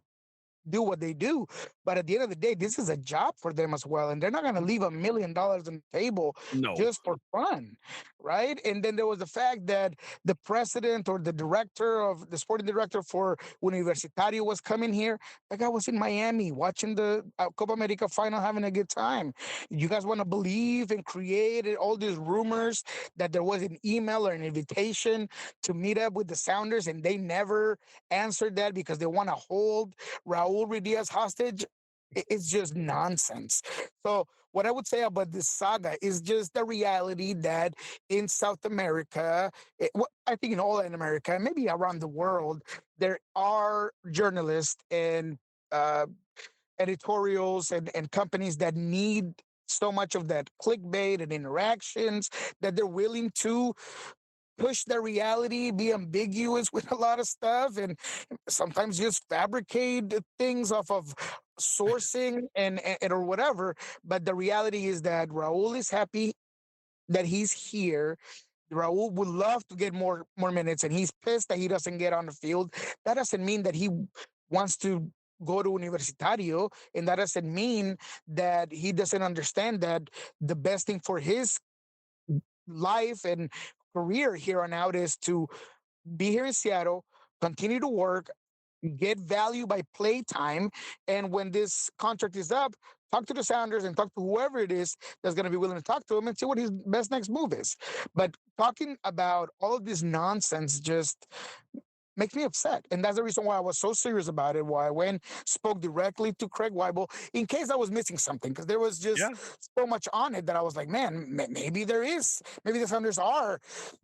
do what they do. But at the end of the day, this is a job for them as well. And they're not going to leave $1 million on the table No. just for fun. Right. And then there was the fact that the president or the director of the sporting director for Universitario was coming here. That guy was in Miami watching the Copa America final, having a good time. You guys want to believe and create all these rumors that there was an email or an invitation to meet up with the Sounders, and they never answered that because they want to hold Raul Ruidiaz hostage. It's just nonsense. So what I would say about this saga is just the reality that in South America, I think in all in America, maybe around the world, there are journalists and editorials and companies that need so much of that clickbait and interactions that they're willing to push their reality, be ambiguous with a lot of stuff, and sometimes just fabricate things off of sourcing and or whatever. But the reality is that Raul is happy that he's here. Raul would love to get more minutes, and he's pissed that he doesn't get on the field. That doesn't mean that he wants to go to Universitario, and that doesn't mean that he doesn't understand that the best thing for his life and career here on out is to be here in Seattle, continue to work, get value by play time, and when this contract is up, talk to the Sounders and talk to whoever it is that's going to be willing to talk to him and see what his best next move is. But talking about all of this nonsense just makes me upset. And that's the reason why I was so serious about it, why I went, spoke directly to Craig Weibel in case I was missing something, because there was just so much on it that I was like, man, maybe maybe the Sounders are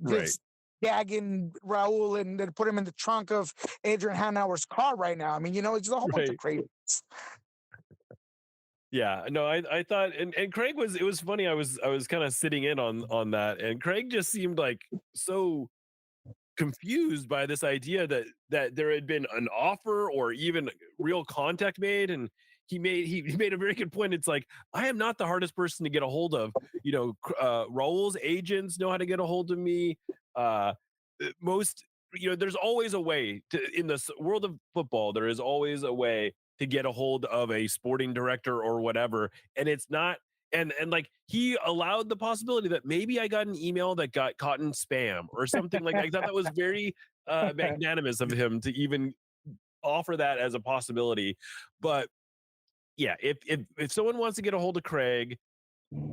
just gagging Raul and then put him in the trunk of Adrian Hanauer's car right now. I mean, it's just a whole bunch of craziness. Yeah, no, I thought, and Craig it was funny. I was kind of sitting in on that, and Craig just seemed like so confused by this idea that there had been an offer or even real contact made. And he made a very good point. It's like, I am not the hardest person to get a hold of. Raul's agents know how to get a hold of me. Most, there's always a way in the world of football, there is always a way to get a hold of a sporting director or whatever. And it's not, and like, he allowed the possibility that maybe I got an email that got caught in spam or something. Like, I thought that was very magnanimous of him to even offer that as a possibility. But yeah, if someone wants to get a hold of Craig,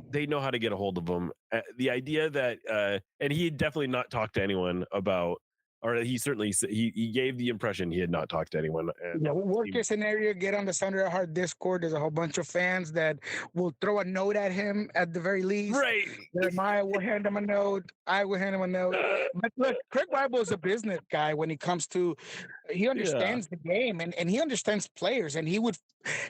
they know how to get a hold of him. The idea that and he definitely not talked to anyone about, or he certainly he gave the impression he had not talked to anyone. Worst case scenario, get on the Thunder at Heart Discord. There's a whole bunch of fans that will throw a note at him at the very least. Right. Jeremiah will hand him a note. I will hand him a note. But look, Craig Weibel is a business guy when it comes to, he understands the game and he understands players, and he would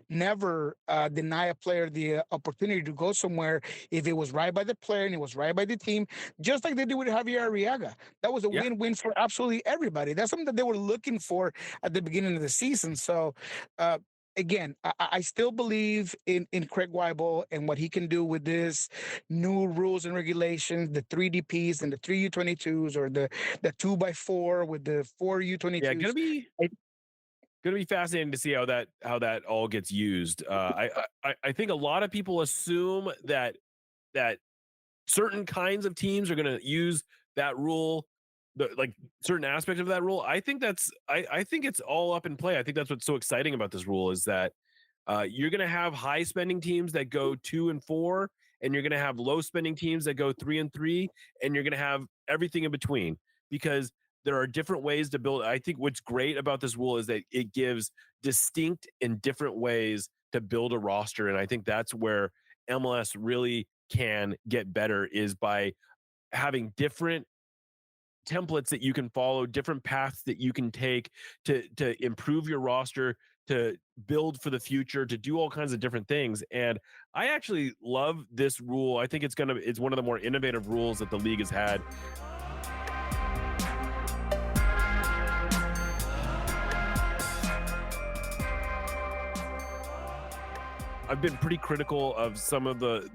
never deny a player the opportunity to go somewhere if it was right by the player and it was right by the team, just like they did with Javier Arriaga. That was a win-win for absolutely everybody. That's something that they were looking for at the beginning of the season. So again, I still believe in Craig Weibel and what he can do with this new rules and regulations, the 3DPs and the 3U22s, or the 2x4 with the 4U22s. Yeah, gonna be fascinating to see how that all gets used. I think a lot of people assume that certain kinds of teams are gonna use that rule, like certain aspects of that rule. I think it's all up in play. I think that's what's so exciting about this rule is that you're going to have high spending teams that go 2-4, and you're going to have low spending teams that go 3-3, and you're going to have everything in between because there are different ways to build. I think what's great about this rule is that it gives distinct and different ways to build a roster. And I think that's where MLS really can get better is by having different templates that you can follow, different paths that you can take to improve your roster, to build for the future, to do all kinds of different things. And I actually love this rule. I think it's one of the more innovative rules that the league has had. I've been pretty critical of some of the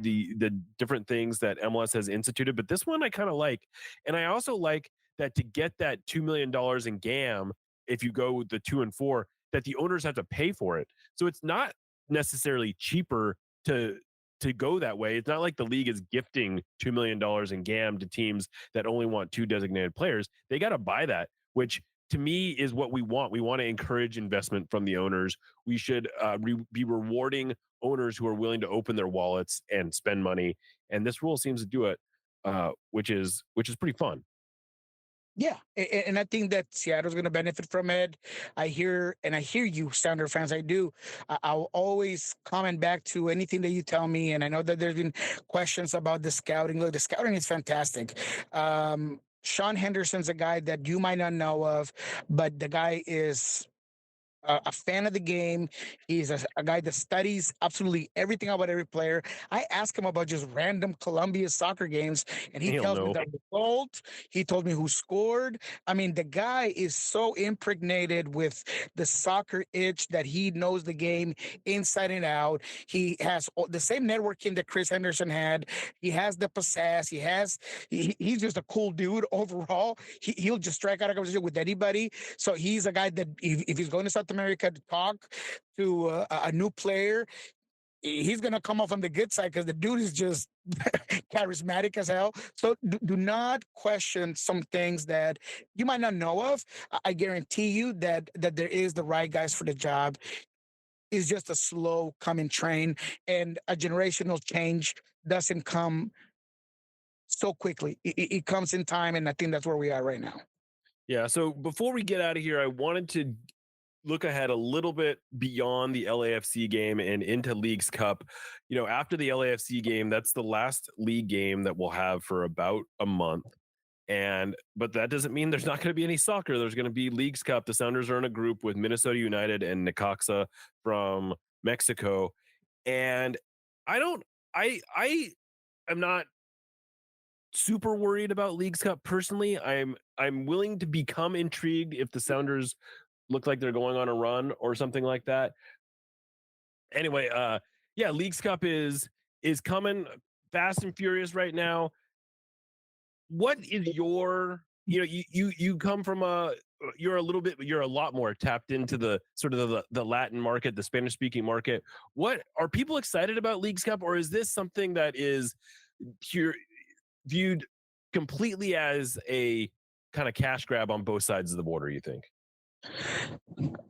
different things that MLS has instituted, but this one I kind of like. And I also like that to get that $2 million in GAM, if you go with the 2-4, that the owners have to pay for it. So it's not necessarily cheaper to go that way. It's not like the league is gifting $2 million in GAM to teams that only want 2 designated players. They got to buy that, which to me is what we want. We want to encourage investment from the owners. We should be rewarding owners who are willing to open their wallets and spend money. And this rule seems to do it, which is pretty fun. Yeah, and I think that Seattle's going to benefit from it. I hear you, Sounder fans. I do. I'll always comment back to anything that you tell me, and I know that there's been questions about the scouting. Look, the scouting is fantastic. Sean Henderson's a guy that you might not know of, but the guy is a fan of the game. He's a guy that studies absolutely everything about every player. I ask him about just random Columbia soccer games, and he tells me the result. He told me who scored. I mean, the guy is so impregnated with the soccer itch that he knows the game inside and out. He has the same networking that Chris Henderson had. He has the pizzazz. He's just a cool dude overall. He'll just strike out a conversation with anybody. So he's a guy that if he's going to South America to talk to a new player, he's going to come off on the good side because the dude is just charismatic as hell. So do not question some things that you might not know of. I guarantee you that there is the right guys for the job. It's just a slow coming train, and a generational change doesn't come so quickly. It comes in time, and I think that's where we are right now. Yeah. So before we get out of here, I wanted to look ahead a little bit beyond the LAFC game and into Leagues Cup. You know, after the LAFC game, that's the last league game that we'll have for about a month. But that doesn't mean there's not going to be any soccer. There's going to be Leagues Cup. The Sounders are in a group with Minnesota United and Necaxa from Mexico. And I am not super worried about Leagues Cup personally. I'm willing to become intrigued if the Sounders look like they're going on a run or something like that. Anyway, yeah, Leagues Cup is coming fast and furious right now. What is your, you come from you're a lot more tapped into the sort of the Latin market, the Spanish speaking market. What are people excited about Leagues Cup, or is this something that is viewed completely as a kind of cash grab on both sides of the border, you think?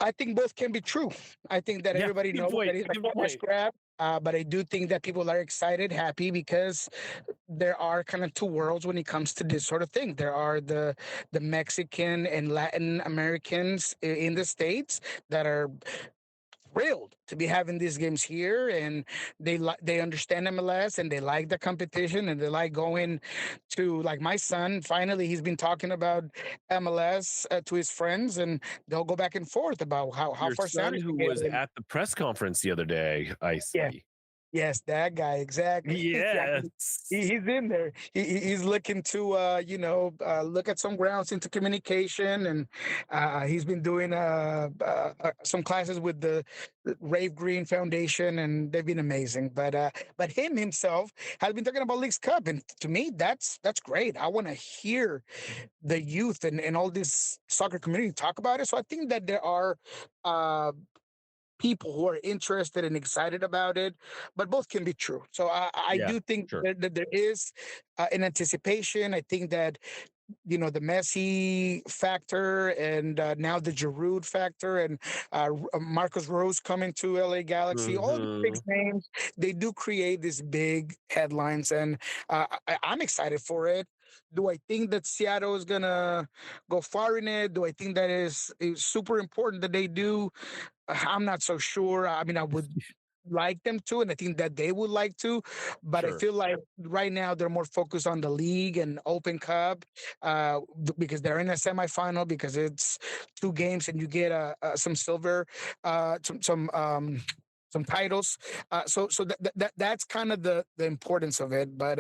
I think both can be true. I think that everybody knows that it's a cash grab, but I do think that people are excited, happy, because there are kind of two worlds when it comes to this sort of thing. There are the Mexican and Latin Americans in the States that are thrilled to be having these games here, and they understand MLS, and they like the competition, and they like going to, like my son, finally he's been talking about MLS to his friends, and they'll go back and forth about how Your far son, who was at the press conference the other day, I see. Yes, that guy, exactly. Exactly. Yes. He's in there. He's looking to, look at some grounds into communication, and he's been doing some classes with the Rave Green Foundation, and they've been amazing. But him himself has been talking about Leagues Cup, and to me, that's great. I want to hear the youth and all this soccer community talk about it. So I think that there are uh, people who are interested and excited about it, but both can be true. So I Yeah, do think sure. that there is an anticipation. I think that the Messi factor, and now the Giroud factor, and Marcus Rose coming to LA Galaxy, all the big Mhm. names, they do create these big headlines, and I'm excited for it. Do I think that Seattle is gonna go far in it? Do I think that is super important that they do? I'm not so sure. I mean, I would like them to, and I think that they would like to, but I Sure. feel like right now they're more focused on the league and Open Cup, because they're in a semifinal, because it's 2 games and you get some silver, some titles. That's kind of the importance of it. But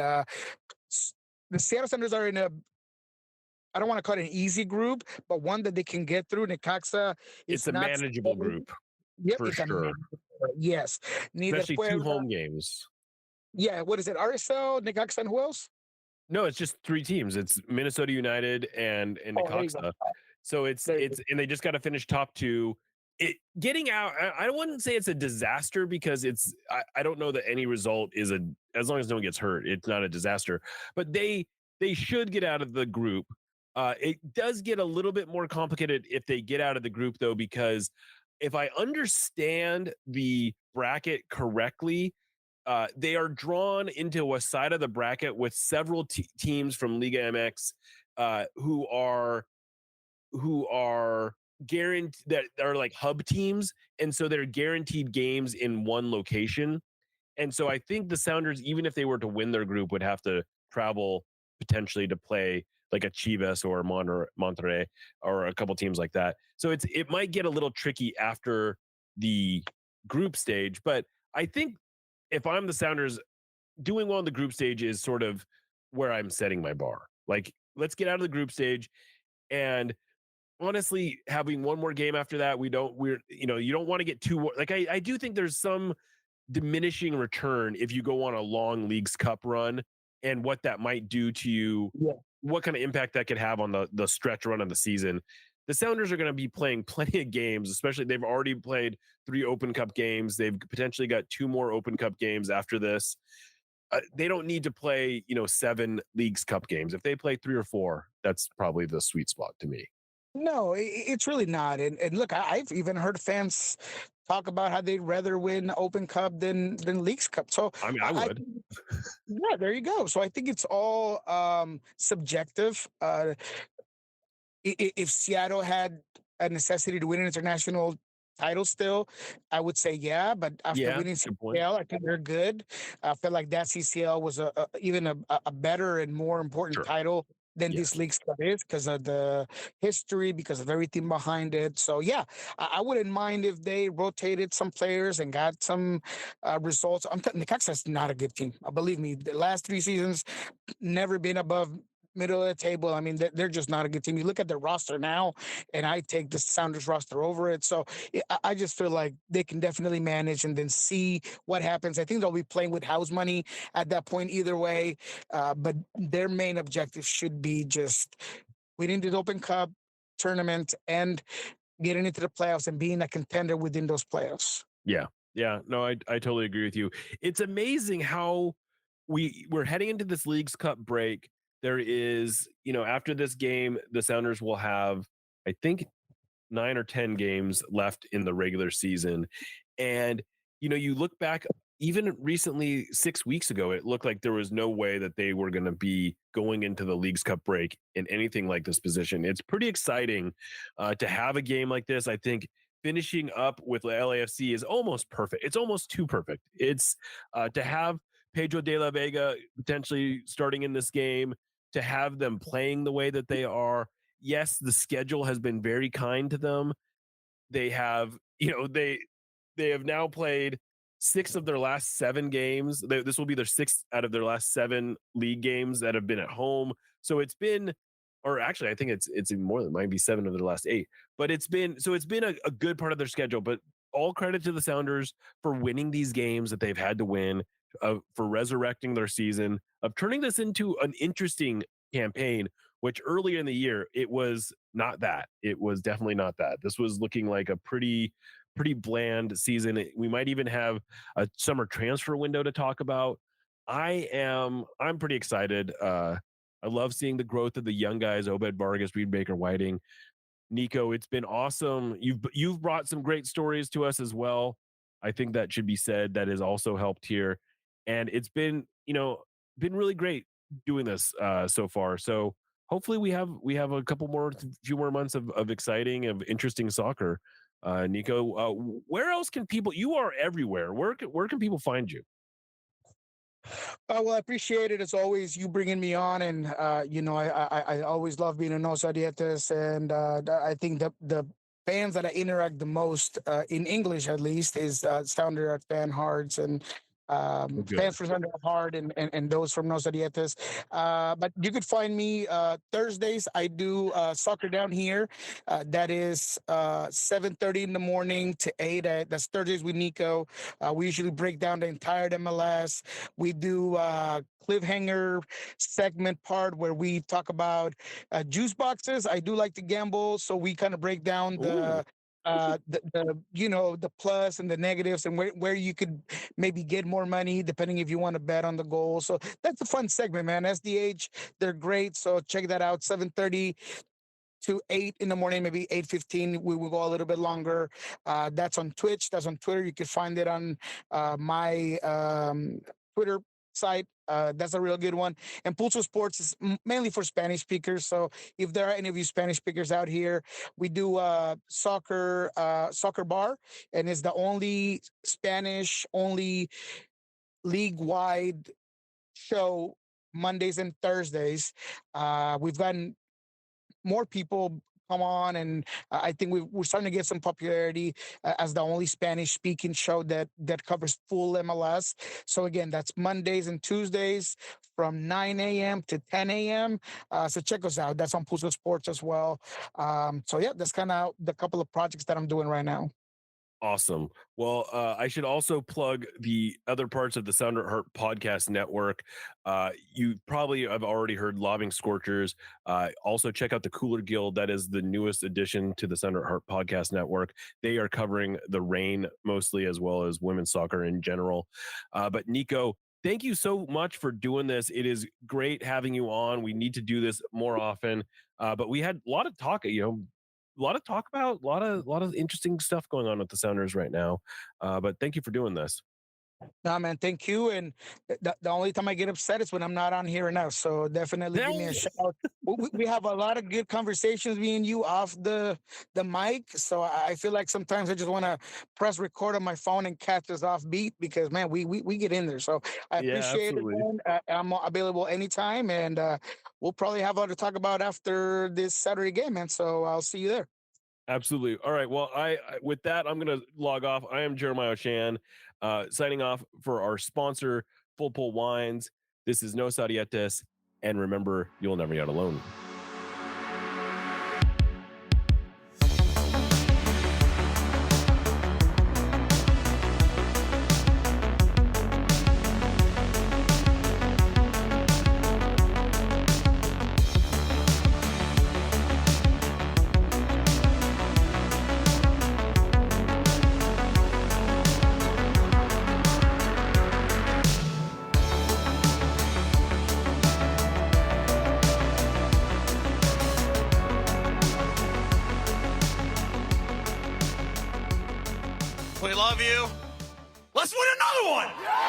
the Seattle Sounders are in a, I don't want to call it an easy group, but one that they can get through. Necaxa It's is a not. manageable group Yep, for it's a sure, yes. Neither especially 2 Puebla. home games. Yeah, what is it? RSL, Necaxa, and who else? No, it's just 3 teams. It's Minnesota United and Oh, there you go. Necaxa. So it's There you it's and they just got to finish top 2. It getting out. I wouldn't say it's a disaster because I don't know that any result is as long as no one gets hurt, it's not a disaster. But they should get out of the group. It does get a little bit more complicated if they get out of the group though, because if I understand the bracket correctly, they are drawn into a side of the bracket with several teams from Liga MX who are guaranteed, that are like hub teams, and so they're guaranteed games in one location. And so I think the Sounders, even if they were to win their group, would have to travel potentially to play like a Chivas or Monterrey or a couple teams like that. So it might get a little tricky after the group stage, but I think if I'm the Sounders, doing well in the group stage is sort of where I'm setting my bar. Like, let's get out of the group stage, and honestly, having one more game after that, you don't want to get too, like, I do think there's some diminishing return if you go on a long Leagues Cup run, and what that might do to you, what kind of impact that could have on the stretch run of the season. The Sounders are going to be playing plenty of games, especially they've already played 3 Open Cup games. They've potentially got 2 more Open Cup games after this. They don't need to play, 7 Leagues Cup games. If they play 3 or 4, that's probably the sweet spot to me. No, it's really not. And look, I've even heard fans talk about how they'd rather win Open Cup than Leagues Cup. So I mean, I would. Yeah, there you go. So I think it's all subjective. If Seattle had a necessity to win an international title still, I would say yeah. But after Yeah, winning good point. CCL, I think they're good. I feel like that CCL was even a better and more important Sure. title than Yes. this league stuff is, because of the history, because of everything behind it. So yeah, I wouldn't mind if they rotated some players and got some results. I'm telling Necaxa is not a good team. Believe me, the last 3 seasons never been above middle of the table. I mean, they're just not a good team. You look at their roster now, and I take the Sounders roster over it. So I just feel like they can definitely manage and then see what happens. I think they'll be playing with house money at that point either way. But their main objective should be just winning the Open Cup tournament and getting into the playoffs and being a contender within those playoffs. Yeah. Yeah. No, I totally agree with you. It's amazing how we're heading into this Leagues Cup break. There is, after this game, the Sounders will have, I think, 9 or 10 games left in the regular season. And, you look back, even recently, 6 weeks ago, it looked like there was no way that they were going to be going into the Leagues Cup break in anything like this position. It's pretty exciting to have a game like this. I think finishing up with LAFC is almost perfect. It's almost too perfect. It's to have Pedro de la Vega potentially starting in this game, to have them playing the way that they are. Yes, the schedule has been very kind to them. They have, they have now played 6 of their last 7 games. This will be their 6th out of their last 7 league games that have been at home. So it's been, or actually, I think it's even more than, might be 7 of their last 8. But it's been a good part of their schedule. But all credit to the Sounders for winning these games that they've had to win, for resurrecting their season, of turning this into an interesting campaign, which earlier in the year, it was not that. It was definitely not that. This was looking like a pretty bland season. We might even have a summer transfer window to talk about. I'm pretty excited. I love seeing the growth of the young guys, Obed Vargas, Reed Baker Whiting. Niko, it's been awesome. You've brought some great stories to us as well. I think that should be said. That has also helped here. And it's been, been really great doing this so far. So hopefully we have a few more months of exciting, of interesting soccer. Niko, where else can people? You are everywhere. Where can people find you? Well, I appreciate it as always. You bringing me on, and I always love being a Nos Arietes, and I think the fans that I interact the most in English, at least, is Sounder at Fan Hearts and fans for Sounder at Heart and those from Nos Arietes. But you could find me Thursdays. I do soccer down here. That is 7:30 in the morning to 8. That's Thursdays with Niko. We usually break down the entire MLS. We do cliffhanger segment part where we talk about juice boxes. I do like to gamble, so we kind of break down the plus and the negatives and where you could maybe get more money depending if you want to bet on the goal. So that's a fun segment, man. SDH, they're great. So check that out. 7:30 to 8 in the morning, maybe 8:15. We will go a little bit longer. That's on Twitch. That's on Twitter. You can find it on my Twitter site. That's a real good one. And Pulso Sports is mainly for Spanish speakers. So if there are any of you Spanish speakers out here, we do soccer bar, and it's the only Spanish only league-wide show Mondays and Thursdays. We've gotten more people come on, and I think we're starting to get some popularity as the only Spanish speaking show that covers full MLS. So again, that's Mondays and Tuesdays from 9 a.m. to 10 a.m. So check us out. That's on Pulso Sports as well. So yeah, that's kind of the couple of projects that I'm doing right now. Awesome. Well, I should also plug the other parts of the Sounder at Heart podcast network. You probably have already heard Lobbing Scorchers. Also, check out the Cooler Guild. That is the newest addition to the Sounder at Heart podcast network. They are covering the rain mostly, as well as women's soccer in general. But Niko, thank you so much for doing this. It is great having you on. We need to do this more often. But we had a lot of talk, a lot of talk about a lot of interesting stuff going on with the Sounders right now. But thank you for doing this. No, man, thank you. And the only time I get upset is when I'm not on here now. So definitely give me a shout. We have a lot of good conversations, me and you, off the mic. So I feel like sometimes I just want to press record on my phone and catch us off beat because, man, we get in there. So I appreciate it, man. I'm available anytime, and we'll probably have a lot to talk about after this Saturday game, man. So I'll see you there. Absolutely. All right. Well, with that, I'm going to log off. I am Jeremiah Shan, signing off for our sponsor, Full Pull Wines. This is Nos Arietes, and remember, you'll never be out alone. We love you. Let's win another one.